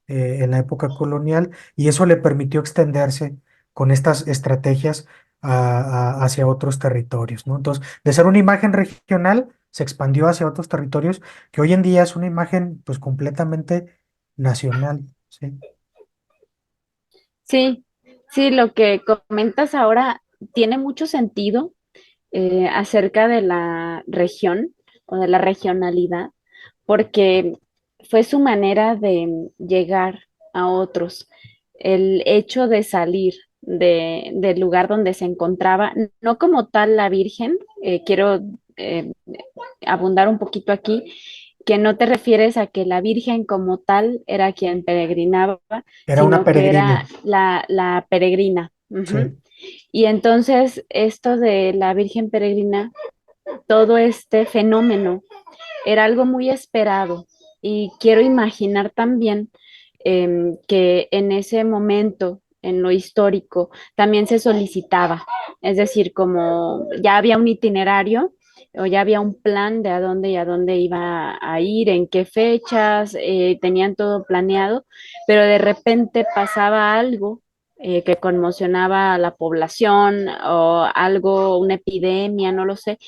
en la época colonial, y eso le permitió extenderse con estas estrategias hacia otros territorios, ¿no? Entonces, de ser una imagen regional, se expandió hacia otros territorios, que hoy en día es una imagen pues completamente nacional, ¿sí? sí, sí, lo que comentas ahora tiene mucho sentido acerca de la región o de la regionalidad, porque fue su manera de llegar a otros. El hecho de salir del lugar donde se encontraba, no como tal la Virgen, quiero eh, abundar un poquito aquí, que no te refieres a que la Virgen como tal era quien peregrinaba, Era una sino que peregrina, era la peregrina. Ujú. sí. Y entonces esto de la Virgen peregrina, todo este fenómeno era algo muy esperado y quiero imaginar también que en ese momento, en lo histórico, también se solicitaba, es decir, como ya había un itinerario, o ya había un plan de a dónde y a dónde iba a ir, en qué fechas, tenían todo planeado, pero de repente pasaba algo que conmocionaba a la población o algo, una epidemia, no lo sé,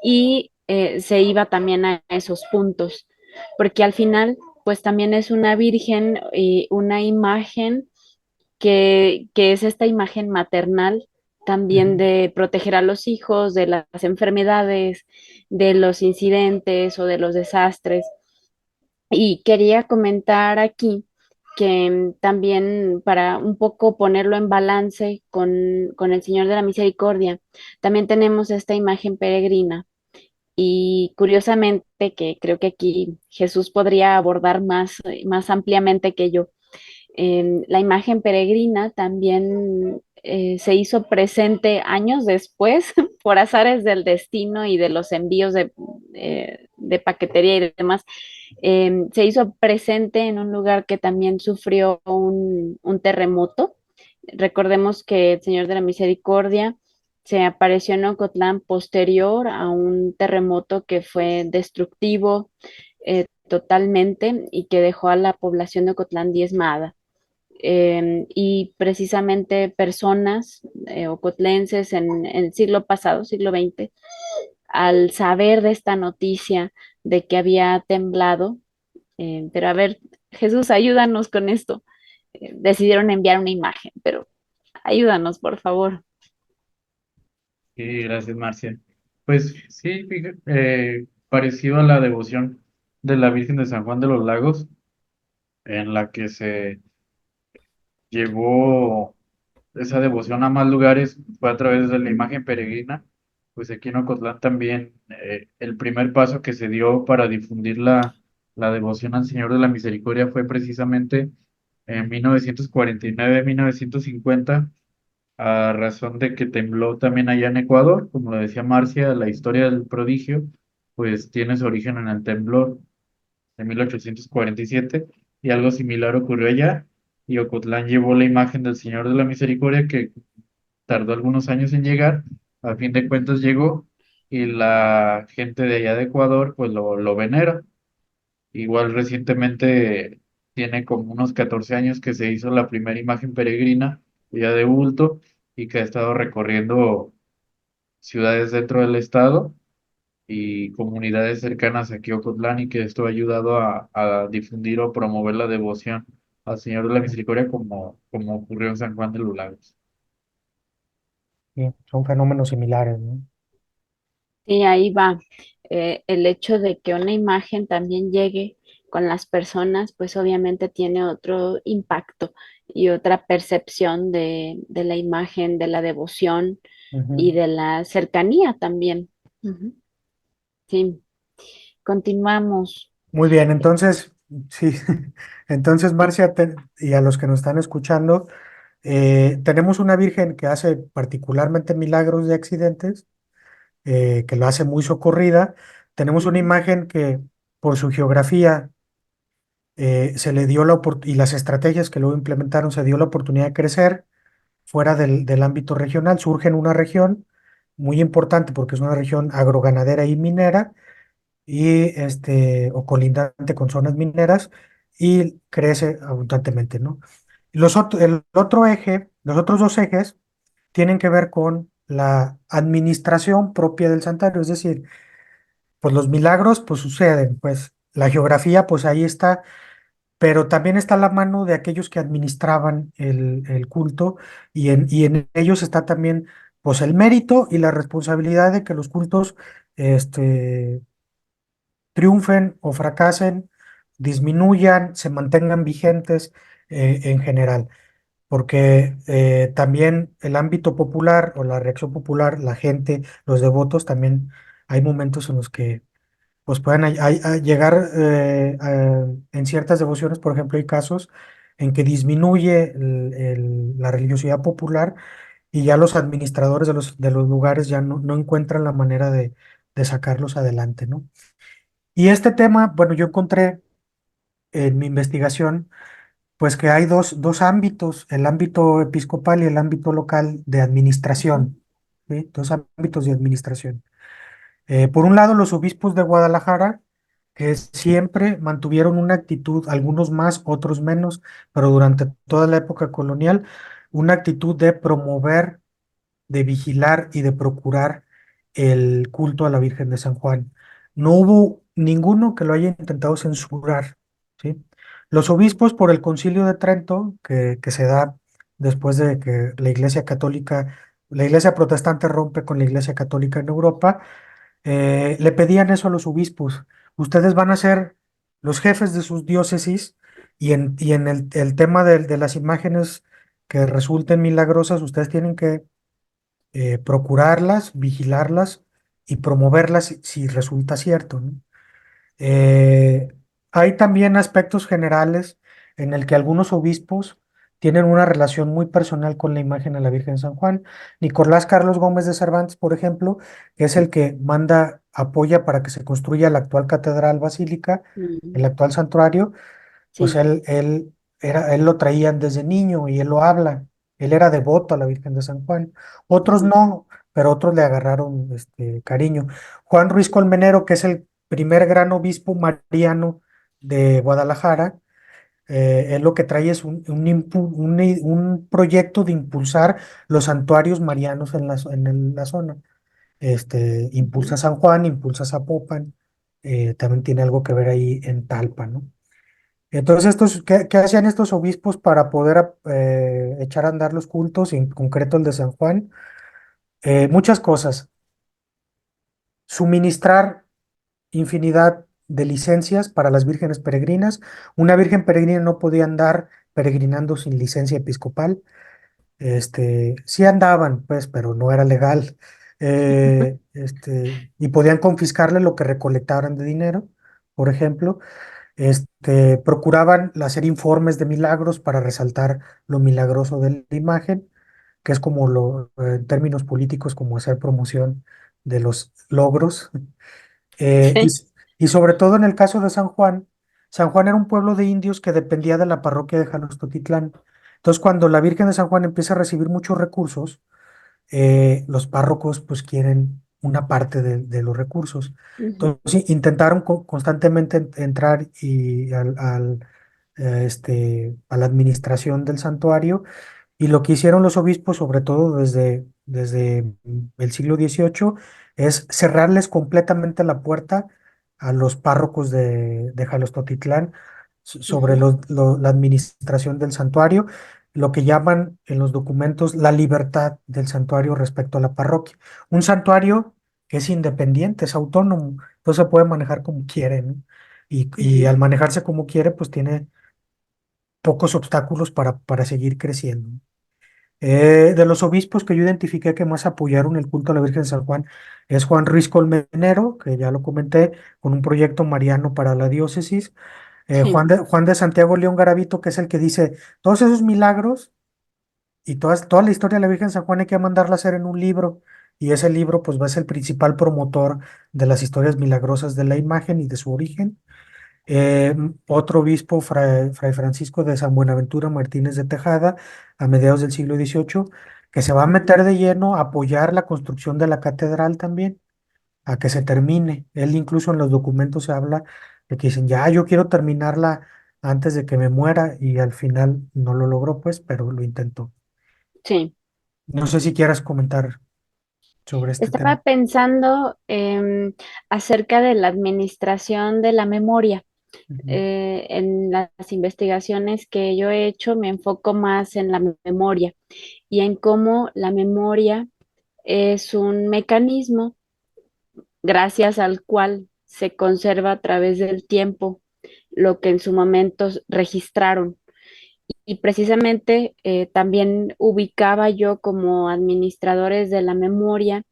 y se iba también a esos puntos, porque al final, pues también es una virgen y una imagen que es esta imagen maternal también Ujú. de proteger a los hijos de las enfermedades, de los incidentes o de los desastres. Y quería comentar aquí que también para un poco ponerlo en balance con el Señor de la Misericordia, también tenemos esta imagen peregrina. Y curiosamente, que creo que aquí Jesús podría abordar más ampliamente que yo, la imagen peregrina también se hizo presente años después por azares del destino y de los envíos de paquetería y demás. Se hizo presente en un lugar que también sufrió un terremoto. Recordemos que el Señor de la Misericordia se apareció en Ocotlán posterior a un terremoto que fue destructivo totalmente y que dejó a la población de Ocotlán diezmada. Y precisamente personas ocotlenses en el siglo pasado, siglo XX, al saber de esta noticia de que había temblado, pero a ver, Jesús, ayúdanos con esto. Decidieron enviar una imagen, pero ayúdanos, por favor. Sí, gracias, Marcia. Pues sí, parecido a la devoción de la Virgen de San Juan de los Lagos, en la que se llevó esa devoción a más lugares, fue a través de la imagen peregrina. Pues aquí en Ocotlán también el primer paso que se dio para difundir la devoción al Señor de la Misericordia fue precisamente en 1949, 1950, a razón de que tembló también allá en Ecuador. Como lo decía Marcia, la historia del prodigio, pues tiene su origen en el temblor de 1847 y algo similar ocurrió allá. Y Ocotlán llevó la imagen del Señor de la Misericordia, que tardó algunos años en llegar, a fin de cuentas llegó, y la gente de allá de Ecuador pues lo venera. Igual recientemente tiene como unos 14 años que se hizo la primera imagen peregrina ya de bulto y que ha estado recorriendo ciudades dentro del estado y comunidades cercanas aquí a Ocotlán, y que esto ha ayudado a difundir o promover la devoción al Señor de la Misericordia, como ocurrió en San Juan de los Lagos. Sí, son fenómenos similares, ¿no? Sí, ahí va. El hecho de que una imagen también llegue con las personas, pues obviamente tiene otro impacto y otra percepción de la imagen, de la devoción y Ujú. de la cercanía también. Ujú. Sí, continuamos. Muy bien, entonces, sí, entonces Marcia, y a los que nos están escuchando, tenemos una Virgen que hace particularmente milagros de accidentes, que lo hace muy socorrida. Tenemos una Ujú. imagen que por su geografía se le dio y las estrategias que luego implementaron, se dio la oportunidad de crecer fuera del ámbito regional. Surge en una región muy importante porque es una región agroganadera y minera, o colindante con zonas mineras, y crece abundantemente, ¿no? El otro eje, los otros dos ejes tienen que ver con la administración propia del santuario, es decir, pues los milagros pues suceden, pues la geografía pues ahí está, pero también está la mano de aquellos que administraban el culto, y en ellos está también pues el mérito y la responsabilidad de que los cultos este, triunfen o fracasen, disminuyan, se mantengan vigentes en general, porque también el ámbito popular o la reacción popular, la gente, los devotos, también hay momentos en los que pues pueden llegar en ciertas devociones. Por ejemplo, hay casos en que disminuye la religiosidad popular, y ya los administradores de los lugares ya no encuentran la manera de sacarlos adelante, ¿no? Y este tema, bueno, yo encontré en mi investigación, pues que hay dos ámbitos, el ámbito episcopal y el ámbito local de Ujú. administración, ¿sí? Dos ámbitos de administración. Por un lado, los obispos de Guadalajara, que siempre mantuvieron una actitud, algunos más, otros menos, pero durante toda la época colonial, una actitud de promover, de vigilar y de procurar el culto a la Virgen de San Juan. No hubo ninguno que lo haya intentado censurar, ¿sí? Los obispos por el Concilio de Trento, que se da después de que la Iglesia Católica, la Iglesia Protestante rompe con la Iglesia Católica en Europa, le pedían eso a los obispos. Ustedes van a ser los jefes de sus diócesis y en el tema de las imágenes que resulten milagrosas, ustedes tienen que procurarlas, vigilarlas y promoverlas si resulta cierto, ¿no? Eh, Hay también aspectos generales en el que algunos obispos tienen una relación muy personal con la imagen de la Virgen de San Juan. Nicolás Carlos Gómez de Cervantes, por ejemplo, que es el que manda, apoya para que se construya la actual catedral basílica, Mm, el actual santuario, pues sí. él lo traían desde niño y él lo habla. Él era devoto a la Virgen de San Juan. Otros Ujú, no, pero otros le agarraron cariño. Juan Ruiz Colmenero, que es el primer gran obispo mariano de Guadalajara, él lo que trae es un proyecto de impulsar los santuarios marianos en la zona. Impulsa ujú, San Juan, impulsa Zapopan, también tiene algo que ver ahí en Talpa, ¿no? Entonces, ¿qué hacían estos obispos para poder echar a andar los cultos, en concreto el de San Juan? Muchas cosas. Suministrar infinidad de licencias para las vírgenes peregrinas. Una virgen peregrina no podía andar peregrinando sin licencia episcopal. Sí andaban, pues, pero no era legal. Y podían confiscarle lo que recolectaran de dinero, por ejemplo. Procuraban hacer informes de milagros para resaltar lo milagroso de la imagen, que es como en términos políticos, como hacer promoción de los logros. Eh, y, sí. s- y sobre todo en el caso de San Juan, San Juan era un pueblo de indios que dependía de la parroquia de Jalostotitlán. Entonces, cuando la Virgen de San Juan empieza a recibir muchos recursos, los párrocos pues quieren una parte de los recursos. Ujú, Entonces sí, intentaron constantemente entrar a la administración del santuario y lo que hicieron los obispos, sobre todo desde el siglo XVIII, es cerrarles completamente la puerta a los párrocos de Jalostotitlán sobre ujú, la administración del santuario, lo que llaman en los documentos la libertad del santuario respecto a la parroquia. Un santuario que es independiente, es autónomo, entonces se puede manejar como quiere, ¿no? Y ujú, al manejarse como quiere, pues tiene pocos obstáculos para seguir creciendo. De los obispos que yo identifiqué que más apoyaron el culto a la Virgen de San Juan es Juan Ruiz Colmenero, que ya lo comenté, con un proyecto mariano para la diócesis. sí. Juan de Santiago León Garavito, que es el que dice, todos esos milagros y toda la historia de la Virgen de San Juan hay que mandarla a hacer en un libro. Y ese libro pues va a ser el principal promotor de las historias milagrosas de la imagen y de su origen. Otro obispo, Fray Francisco de San Buenaventura Martínez de Tejada, a mediados del siglo XVIII, que se va a Ujú, meter de lleno a apoyar la construcción de la catedral también, a que se termine. Él incluso en los documentos se habla de que dicen, ya, yo quiero terminarla antes de que me muera, y al final no lo logró, pues, pero lo intentó. sí. No sé si quieras comentar sobre este tema. Estaba pensando acerca de la administración de la memoria. Ujú, En las investigaciones que yo he hecho me enfoco más en la memoria y en cómo la memoria es un mecanismo gracias al cual se conserva a través del tiempo lo que en su momento registraron. Y precisamente también ubicaba yo como administradores de la memoria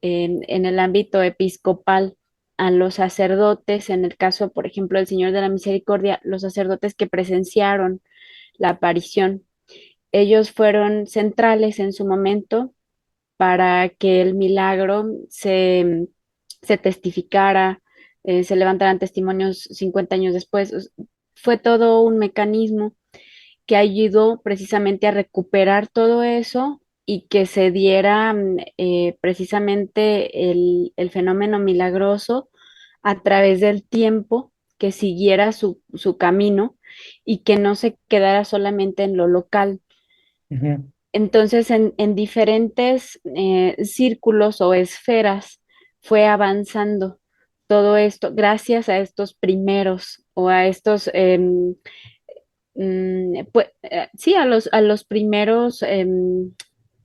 en el ámbito episcopal a los sacerdotes, en el caso, por ejemplo, del Señor de la Misericordia, los sacerdotes que presenciaron la aparición. Ellos fueron centrales en su momento para que el milagro se testificara, se levantaran testimonios 50 años después. Fue todo un mecanismo que ayudó precisamente a recuperar todo eso y que se diera precisamente el fenómeno milagroso a través del tiempo, que siguiera su camino y que no se quedara solamente en lo local. Ujú, Entonces, en diferentes círculos o esferas fue avanzando todo esto gracias a estos primeros o a estos, pues, sí, a los primeros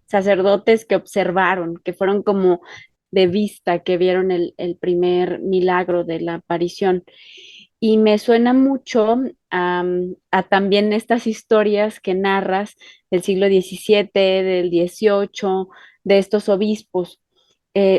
sacerdotes que observaron, que fueron como de vista, que vieron el primer milagro de la aparición. Y me suena mucho a también estas historias que narras del siglo XVII, del XVIII, de estos obispos.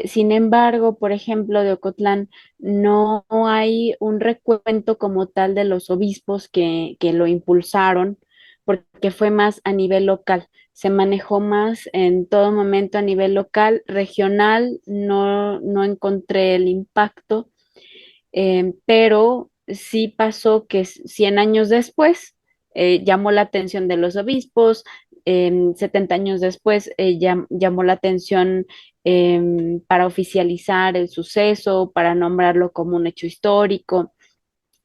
Sin embargo, por ejemplo, de Ocotlán, no hay un recuento como tal de los obispos que lo impulsaron, porque fue más a nivel local. Se manejó más en todo momento a nivel local, regional, no encontré el impacto, pero sí pasó que 100 años después llamó la atención de los obispos, 70 años después llamó la atención para oficializar el suceso, para nombrarlo como un hecho histórico.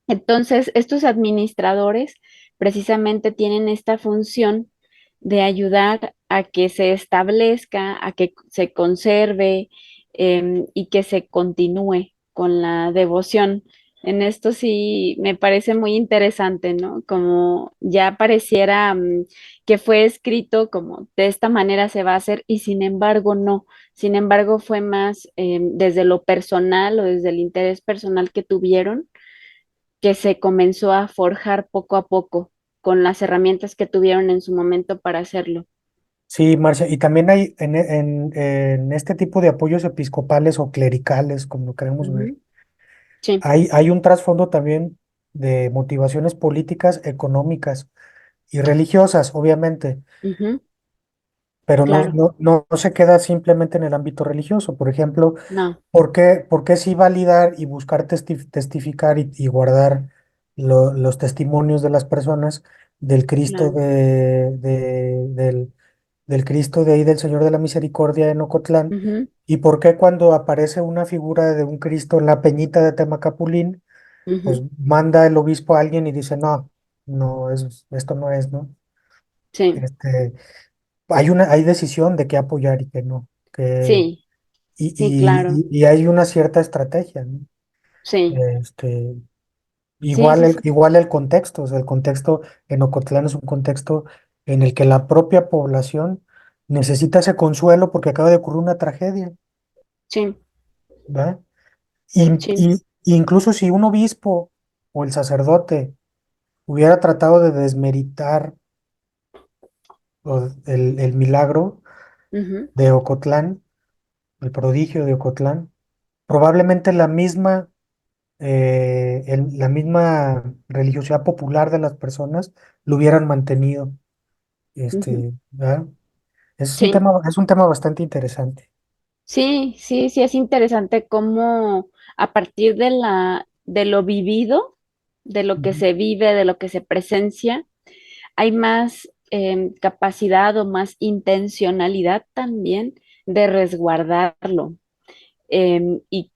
Entonces, estos administradores precisamente tienen esta función de ayudar a que se establezca, a que se conserve y que se continúe con la devoción. En esto sí me parece muy interesante, ¿no? Como ya pareciera que fue escrito como de esta manera se va a hacer y sin embargo no. Sin embargo fue más desde lo personal o desde el interés personal que tuvieron que se comenzó a forjar poco a poco con las herramientas que tuvieron en su momento para hacerlo. sí, Marcia, y también hay en este tipo de apoyos episcopales o clericales, como lo queremos ver, Ujú. Sí, hay un trasfondo también de motivaciones políticas, económicas y religiosas, obviamente, ujú, pero claro, no se queda simplemente en el ámbito religioso. Por ejemplo, no, por qué sí validar y buscar testificar y guardar los testimonios de las personas del Cristo claro. del Cristo de ahí del Señor de la Misericordia en Ocotlán? Ujú, ¿Y por qué cuando aparece una figura de un Cristo en la Peñita de Temacapulín, pues ujú, manda el obispo a alguien y dice, esto no es, ¿no? sí, Este, hay decisión de qué apoyar y qué no, sí, sí, claro, y hay una cierta estrategia, ¿no? sí, Este, sí, sí, sí, igual el contexto, o sea, el contexto en Ocotlán es un contexto en el que la propia población necesita ese consuelo porque acaba de ocurrir una tragedia, sí, ¿verdad? sí, Incluso si un obispo o el sacerdote hubiera tratado de desmeritar el milagro ujú, de Ocotlán, el prodigio de Ocotlán, probablemente la misma religiosidad popular de las personas lo hubieran mantenido. ujú, ¿Verdad? sí. Es un tema bastante interesante. Sí, sí, sí, es interesante cómo a partir de de lo vivido, de lo que Ujú, se vive, de lo que se presencia, hay más capacidad o más intencionalidad también de resguardarlo,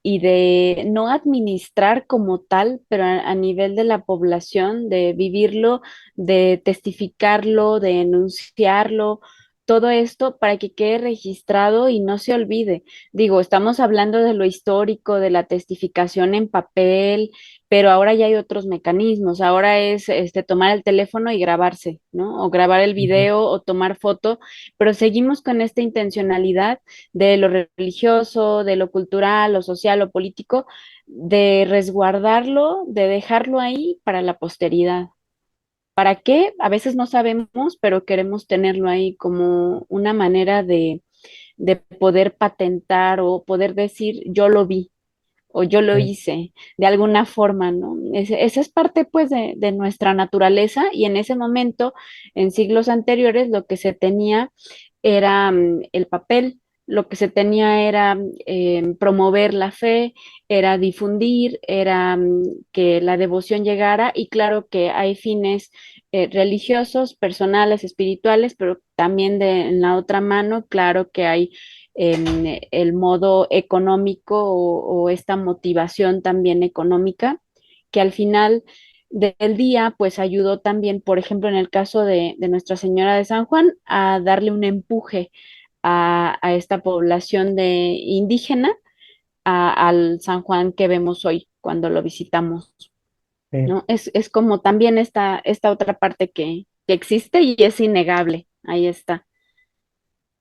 y de no administrar como tal, pero a nivel de la población, de vivirlo, de testificarlo, de enunciarlo, todo esto para que quede registrado y no se olvide. Digo, estamos hablando de lo histórico, de la testificación en papel, pero ahora ya hay otros mecanismos. Ahora es tomar el teléfono y grabarse, ¿no? O grabar el ujú. video o tomar foto, pero seguimos con esta intencionalidad de lo religioso, de lo cultural, lo social, lo político, de resguardarlo, de dejarlo ahí para la posteridad. ¿Para qué? A veces no sabemos, pero queremos tenerlo ahí como una manera de poder patentar o poder decir, yo lo vi o yo lo Sí, hice de alguna forma, ¿no? Esa es parte pues de nuestra naturaleza y en ese momento, en siglos anteriores, lo que se tenía era el papel, lo que se tenía era promover la fe, era difundir, era que la devoción llegara y claro que hay fines religiosos, personales, espirituales, pero también en la otra mano, claro que hay el modo económico o esta motivación también económica que al final del día, pues ayudó también, por ejemplo, en el caso de Nuestra Señora de San Juan, a darle un empuje a esta población de indígena, al San Juan que vemos hoy cuando lo visitamos, Sí, ¿no? Es como también esta otra parte que existe y es innegable. Ahí está,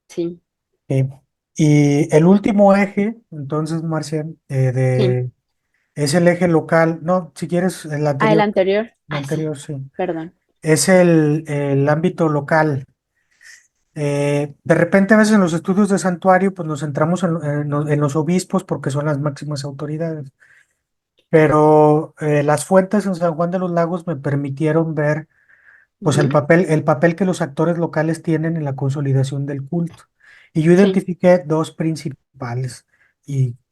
sí, sí. Y el último eje, entonces, Marcia, sí. es el eje local. No, si quieres, Ah, el anterior. el Ah, sí, anterior, sí. perdón. Es el ámbito local. De repente, a veces en los estudios de santuario, pues nos centramos en los obispos porque son las máximas autoridades. Pero las fuentes en San Juan de los Lagos me permitieron ver pues Ujú, el papel que los actores locales tienen en la consolidación del culto. Y yo sí, identifiqué dos principales,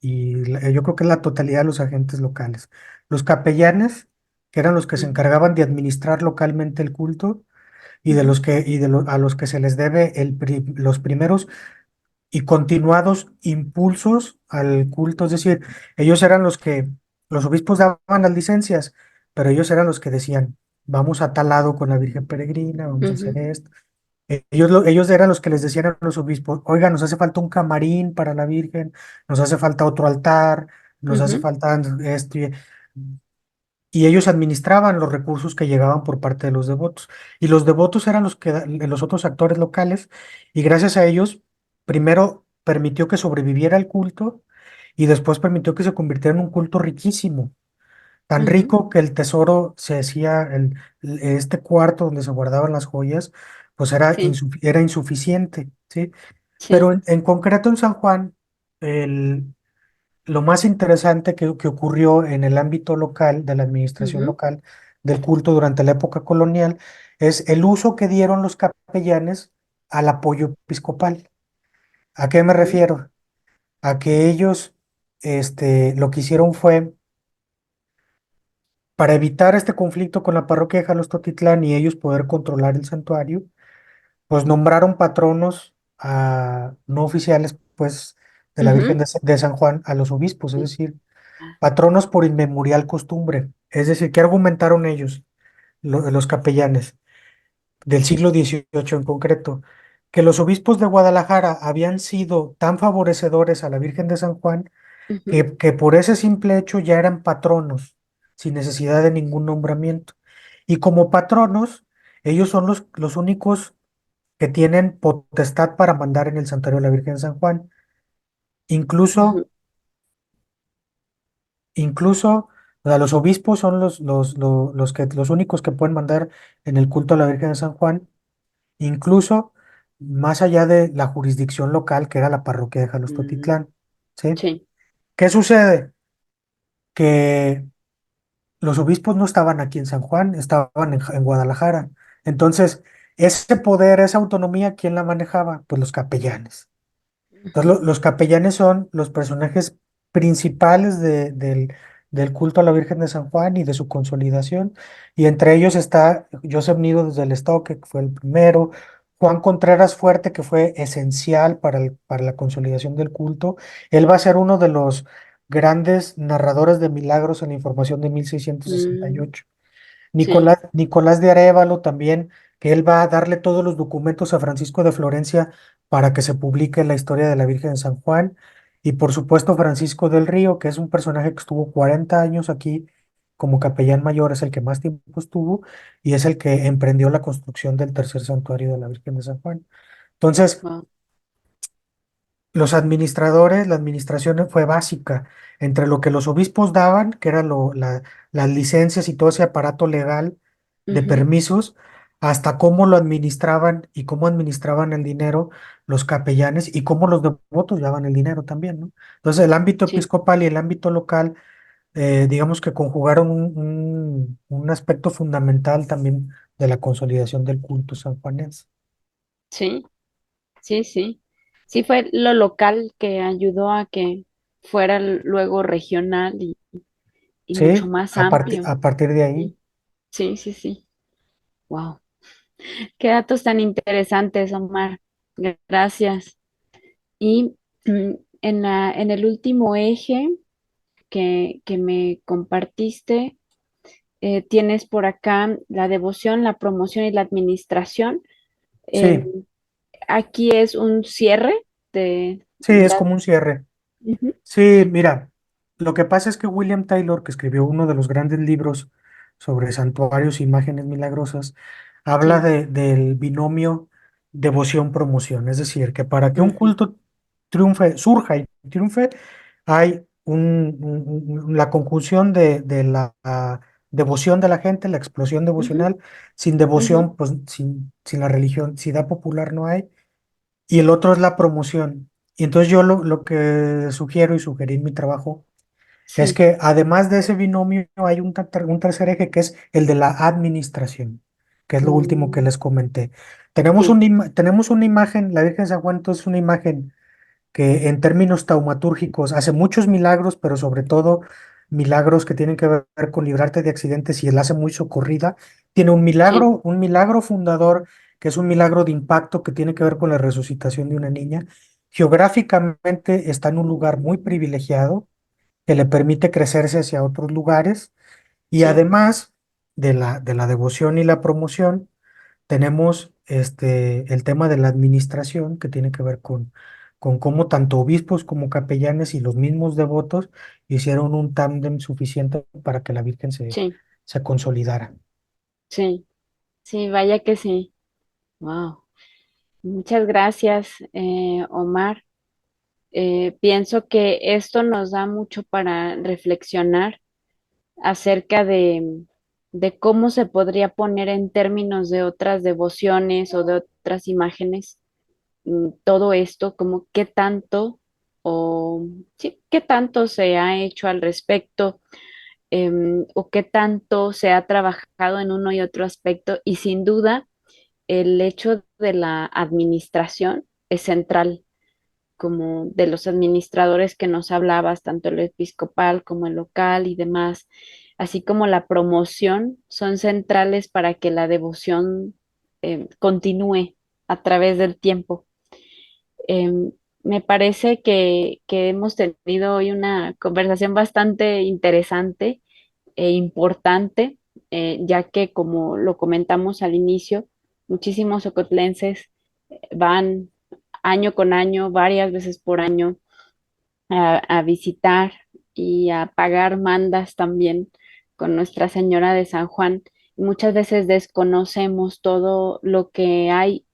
yo creo que es la totalidad de los agentes locales. Los capellanes, que eran los que se ujú, encargaban de administrar localmente el culto, ujú, a los que se les debe los primeros y continuados impulsos al culto. Es decir, ellos eran los obispos daban las licencias, pero ellos eran los que decían, vamos a tal lado con la Virgen Peregrina, vamos a hacer ujú, esto. Ellos eran los que les decían a los obispos, oiga, nos hace falta un camarín para la Virgen, nos hace falta otro altar, nos hace ujú, falta esto. Y ellos administraban los recursos que llegaban por parte de los devotos. Y los devotos eran los otros actores locales, y gracias a ellos, primero permitió que sobreviviera el culto, y después permitió que se convirtiera en un culto riquísimo, tan ujú, rico que el tesoro se hacía, este cuarto donde se guardaban las joyas, pues sí, era insuficiente, ¿sí? sí, Pero en concreto en San Juan, lo más interesante que ocurrió en el ámbito local, de la administración ujú, local del culto durante la época colonial, es el uso que dieron los capellanes al apoyo episcopal. ¿A qué me ujú, refiero? A que ellos, lo que hicieron fue, para evitar este conflicto con la parroquia de Jalostotitlán y ellos poder controlar el santuario, pues nombraron patronos no oficiales, pues, de la Virgen ujú, de San Juan a los obispos, es sí, decir, ah, patronos por inmemorial costumbre. Es decir, ¿qué argumentaron ellos, los capellanes del siglo XVIII en concreto? Que los obispos de Guadalajara habían sido tan favorecedores a la Virgen de San Juan ujú, que por ese simple hecho ya eran patronos, sin necesidad de ningún nombramiento. Y como patronos, ellos son los únicos que tienen potestad para mandar en el santuario de la Virgen de San Juan. Incluso ujú, Incluso, o sea, los obispos son los únicos que pueden mandar en el culto a la Virgen de San Juan, incluso más allá de la jurisdicción local, que era la parroquia de mm, Jalostotitlán. ¿Sí? sí, ¿Qué sucede? Que los obispos no estaban aquí en San Juan, estaban en Guadalajara. Entonces, ese poder, esa autonomía, ¿quién la manejaba? Pues los capellanes. Entonces, ujú, los capellanes son los personajes principales del culto a la Virgen de San Juan y de su consolidación. Y entre ellos está Joseph Nido desde el Estoque, que fue el primero, Juan Contreras Fuerte, que fue esencial para la consolidación del culto. Él va a ser uno de los grandes narradores de milagros en la información de mm, 1668. sí, Nicolás de Arévalo también, que él va a darle todos los documentos a Francisco de Florencia para que se publique la historia de la Virgen de San Juan. Y por supuesto Francisco del Río, que es un personaje que estuvo 40 años aquí como capellán mayor, es el que más tiempo estuvo y es el que emprendió la construcción del tercer santuario de la Virgen de San Juan. Entonces, wow, los administradores, la administración fue básica entre lo que los obispos daban, que eran las licencias y todo ese aparato legal de ujú, permisos, hasta cómo lo administraban y cómo administraban el dinero los capellanes y cómo los devotos daban el dinero también, ¿no? Entonces, el ámbito sí, episcopal y el ámbito local, digamos que conjugaron un aspecto fundamental también de la consolidación del culto sanjuanense. sí, sí, sí. Sí, fue lo local que ayudó a que fuera luego regional y mucho Sí, más amplio. a partir de ahí. Sí, sí, sí, sí. Wow. Qué datos tan interesantes, Omar. Gracias. Y en el último eje que me compartiste, tienes por acá la devoción, la promoción y la administración. Eh, Sí, aquí es un cierre sí, de es la... como un cierre. Ujú. Sí, mira, lo que pasa es que William Taylor, que escribió uno de los grandes libros sobre santuarios e imágenes milagrosas, habla Sí. del binomio devoción-promoción. Es decir, que para que un Ujú, culto triunfe, surja y triunfe, hay la conjunción de la devoción de la gente, la explosión ujú, devocional. Sin ujú. devoción, pues sin la religiosidad popular no hay. Y el otro es la promoción. Y entonces yo lo que sugiero y sugerí en mi trabajo es Sí, que además de ese binomio hay un tercer eje que es el de la administración, que es lo último que mm, les comenté. sí, Tenemos una imagen, la Virgen de San Juan entonces es una imagen que en términos taumatúrgicos hace muchos milagros, pero sobre todo milagros que tienen que ver con librarte de accidentes y la hace muy socorrida. Tiene sí, un milagro fundador, que es un milagro de impacto que tiene que ver con la resucitación de una niña. Geográficamente está en un lugar muy privilegiado que le permite crecerse hacia otros lugares y sí, además de la devoción y la promoción, tenemos el tema de la administración que tiene que ver con cómo tanto obispos como capellanes y los mismos devotos hicieron un tándem suficiente para que la Virgen sí, se consolidara. sí, sí, vaya que sí. Wow. Muchas gracias, Omar. Pienso que esto nos da mucho para reflexionar acerca de cómo se podría poner en términos de otras devociones o de otras imágenes todo esto, como qué tanto o sí, qué tanto se ha hecho al respecto, o qué tanto se ha trabajado en uno y otro aspecto. Y sin duda, el hecho de la administración es central, como de los administradores que nos hablabas, tanto el episcopal como el local y demás, así como la promoción, son centrales para que la devoción continúe a través del tiempo. Em, Me parece que hemos tenido hoy una conversación bastante interesante e importante, ya que como lo comentamos al inicio, muchísimos ocotlenses van año con año, varias veces por año, a visitar y a pagar mandas también con Nuestra Señora de San Juan. Muchas veces desconocemos todo lo que hay,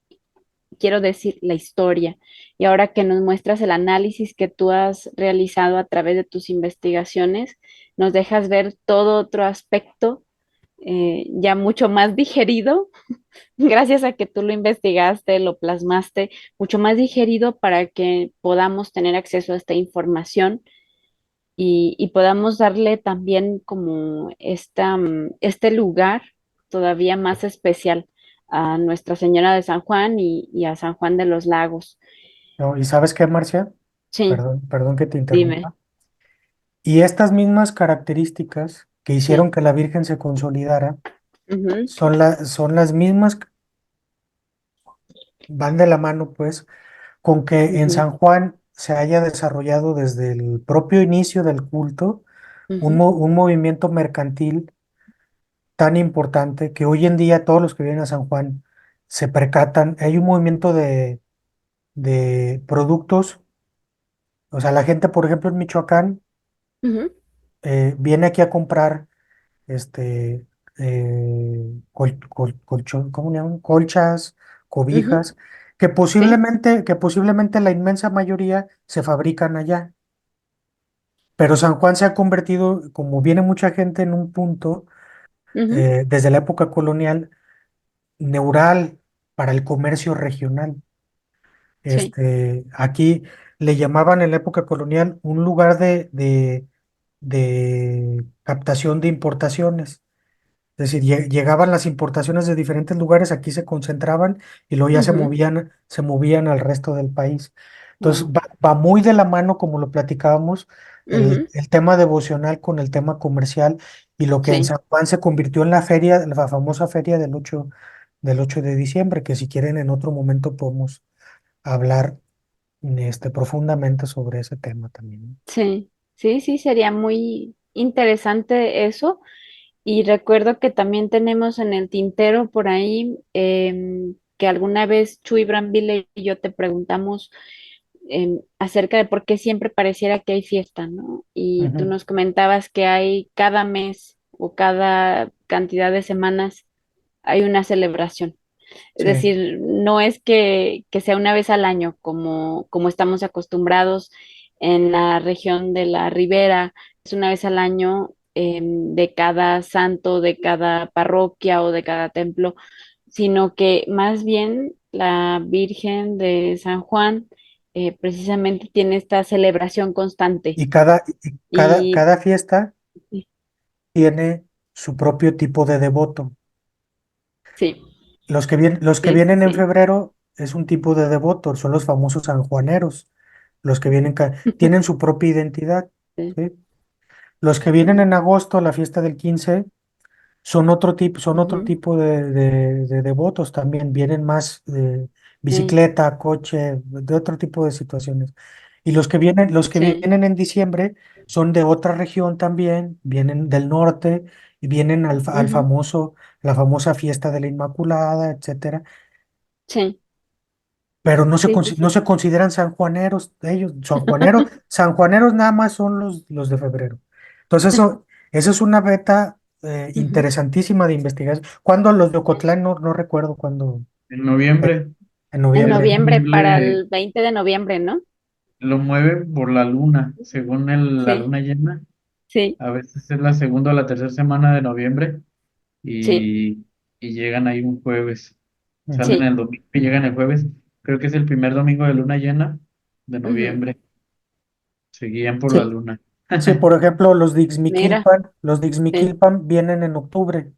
quiero decir, la historia. Y ahora que nos muestras el análisis que tú has realizado a través de tus investigaciones, nos dejas ver todo otro aspecto ya mucho más digerido, gracias a que tú lo investigaste, lo plasmaste, mucho más digerido para que podamos tener acceso a esta información y podamos darle también como este lugar todavía más especial a Nuestra Señora de San Juan y a San Juan de los Lagos. ¿No? ¿Y sabes qué, Marcia? Sí, Perdón que te dime. interrumpa. Y estas mismas características que hicieron Sí. que la Virgen se consolidara Ujú, son las mismas, van de la mano, pues, con que en ujú, San Juan se haya desarrollado desde el propio inicio del culto ujú, un movimiento mercantil tan importante que hoy en día todos los que vienen a San Juan se percatan. Hay un movimiento de productos, o sea, la gente, por ejemplo, en Michoacán, ujú, viene aquí a comprar ¿cómo le llaman? Colchas, ujú. cobijas, Sí. que posiblemente la inmensa mayoría se fabrican allá. Pero San Juan se ha convertido, como viene mucha gente en un punto, Ujú, desde la época colonial, neural para el comercio regional. sí. Aquí le llamaban en la época colonial un lugar de captación de importaciones. Es decir, llegaban las importaciones de diferentes lugares, aquí se concentraban y luego ya Ujú, se movían al resto del país. Entonces Wow. va muy de la mano, como lo platicábamos, Ujú, el tema devocional con el tema comercial y lo que en sí, San Juan se convirtió en la feria, la famosa feria del ocho de diciembre, que si quieren en otro momento podemos hablar profundamente sobre ese tema también. sí, sí, sí, sería muy interesante eso. Y recuerdo que también tenemos en el tintero por ahí que alguna vez Chuy Brambile y yo te preguntamos acerca de por qué siempre pareciera que hay fiesta, ¿no? Y tú Ujú. nos comentabas que hay cada mes o cada cantidad de semanas hay una celebración. Es Sí, decir, no es que sea una vez al año como estamos acostumbrados en la región de la Ribera, es una vez al año de cada santo, de cada parroquia o de cada templo, sino que más bien la Virgen de San Juan precisamente tiene esta celebración constante. y Y cada fiesta tiene su propio tipo de devoto. sí, Los que sí, sí, vienen en sí. febrero es un tipo de devoto, son los famosos sanjuaneros. Los que tienen su propia identidad, Sí, ¿sí? Los que vienen en agosto, la fiesta del 15, son otro ujú, tipo de devotos también. Vienen más de sí, bicicleta, coche, de otro tipo de situaciones. Y los que sí, vienen en diciembre son de otra región también, vienen del norte y vienen ujú, la famosa fiesta de la Inmaculada, etcétera. sí, Pero no se, sí, sí, consi- no sí. se consideran sanjuaneros ellos. Sanjuaneros nada más son los de febrero. Entonces, eso es una beta Ujú. interesantísima de investigación. ¿Cuándo los de Ocotlán? No recuerdo cuándo. En eh, noviembre, En En el noviembre. noviembre, para combustible el 20 de noviembre, ¿no? lo mueven por la luna, según la Sí, luna llena. sí, A veces es la segunda o la tercera semana de noviembre sí, y, y llegan ahí un jueves. Salen sí. el domingo y llegan el jueves. Creo que es el primer domingo de luna llena de Ujú. noviembre. Se guían por Sí, la luna. sí, por ejemplo, Mira, los de sí, Ixmiquilpan vienen en octubre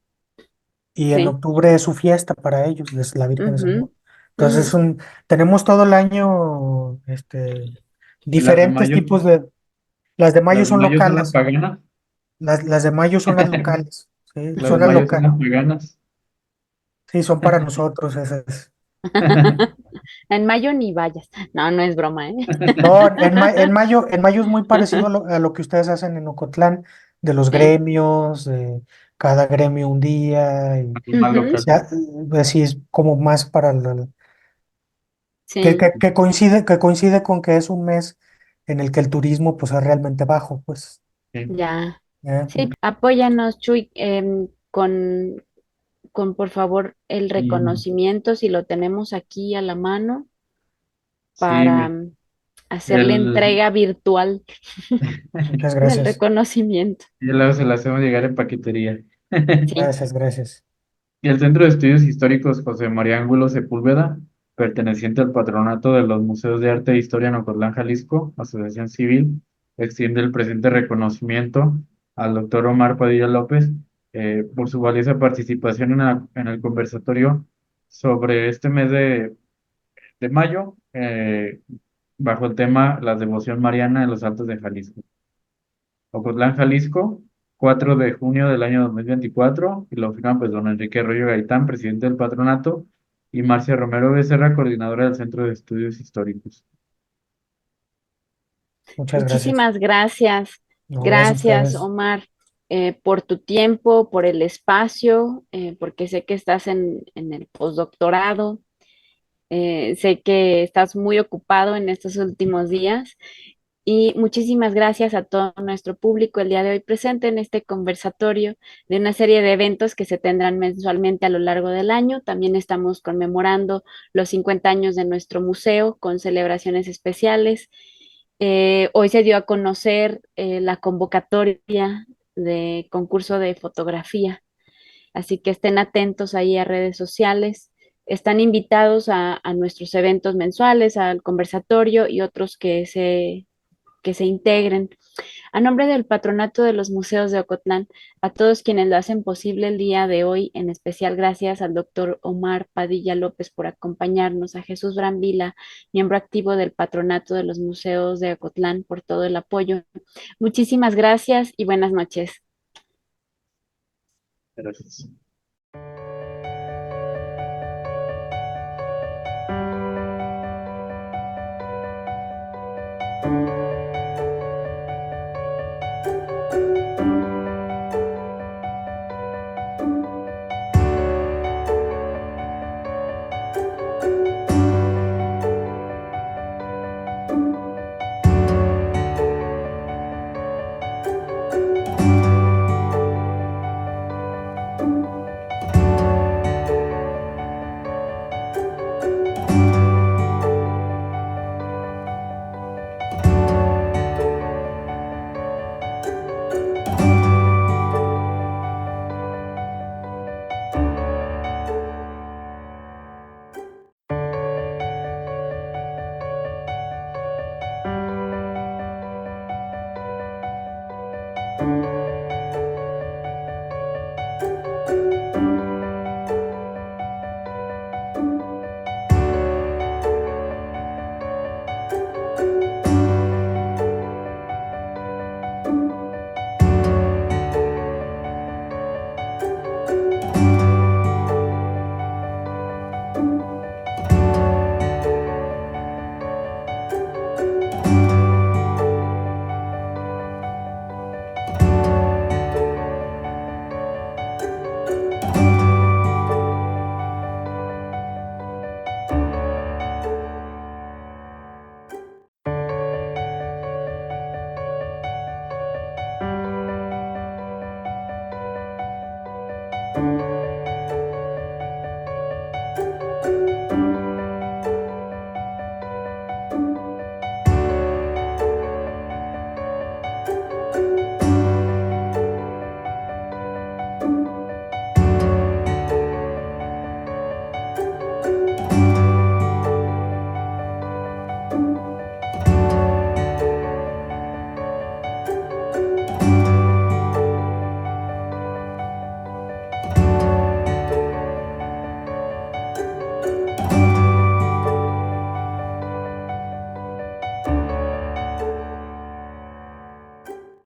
y en sí. octubre es su fiesta para ellos, es la Virgen de San Ujú, Juan. Entonces, ujú. tenemos todo el año Las de diferentes mayo, tipos de. Las de mayo las de son mayo son las locales. paganas. Las de mayo son las locales. Sí, Las de son las mayo son locales. las paganas. Sí, son para nosotros esas. En mayo ni vayas. No, no es broma, ¿eh? No, en mayo es muy parecido a lo que ustedes hacen en Ocotlán, de los Sí. gremios, de cada gremio un día, y Más Ujú, local. ya, así es como más para que, sí, que, que coincide con que es un mes en el que el turismo pues es realmente bajo, pues. Sí. ya. ¿Eh? Sí, apóyanos, Chuy, con por favor el Y reconocimiento, si lo tenemos aquí a la mano, sí, para mira, hacer la el, entrega virtual Muchas del gracias. reconocimiento. y luego se la hacemos llegar en paquetería. Sí, Gracias, gracias. Y el Centro de Estudios Históricos José María Ángulo Sepúlveda, perteneciente al Patronato de los Museos de Arte e Historia en Ocotlán, Jalisco, Asociación Civil, extiende el presente reconocimiento al doctor Omar Padilla López por su valiosa participación en el conversatorio sobre este mes de mayo, bajo el tema La devoción mariana en los Altos de Jalisco. Ocotlán, Jalisco, 4 de junio del año 2024, y lo firman pues don Enrique Arroyo Gaitán, presidente del patronato, y Marcia Romero Becerra, coordinadora del Centro de Estudios Históricos. Muchas gracias. muchísimas gracias. No, gracias a Gracias, ustedes. Omar, por tu tiempo, por el espacio, porque sé que estás en el postdoctorado. Sé que estás muy ocupado en estos últimos días y muchísimas gracias a todo nuestro público el día de hoy presente en este conversatorio de una serie de eventos que se tendrán mensualmente a lo largo del año. También estamos conmemorando los 50 años de nuestro museo con celebraciones especiales. Hoy se dio a conocer la convocatoria de concurso de fotografía. Así que estén atentos ahí a redes sociales. Están invitados a nuestros eventos mensuales, al conversatorio y otros que se integren. A nombre del Patronato de los Museos de Ocotlán, a todos quienes lo hacen posible el día de hoy, en especial gracias al doctor Omar Padilla López por acompañarnos, a Jesús Brambila, miembro activo del Patronato de los Museos de Ocotlán, por todo el apoyo. Muchísimas gracias y buenas noches. Gracias.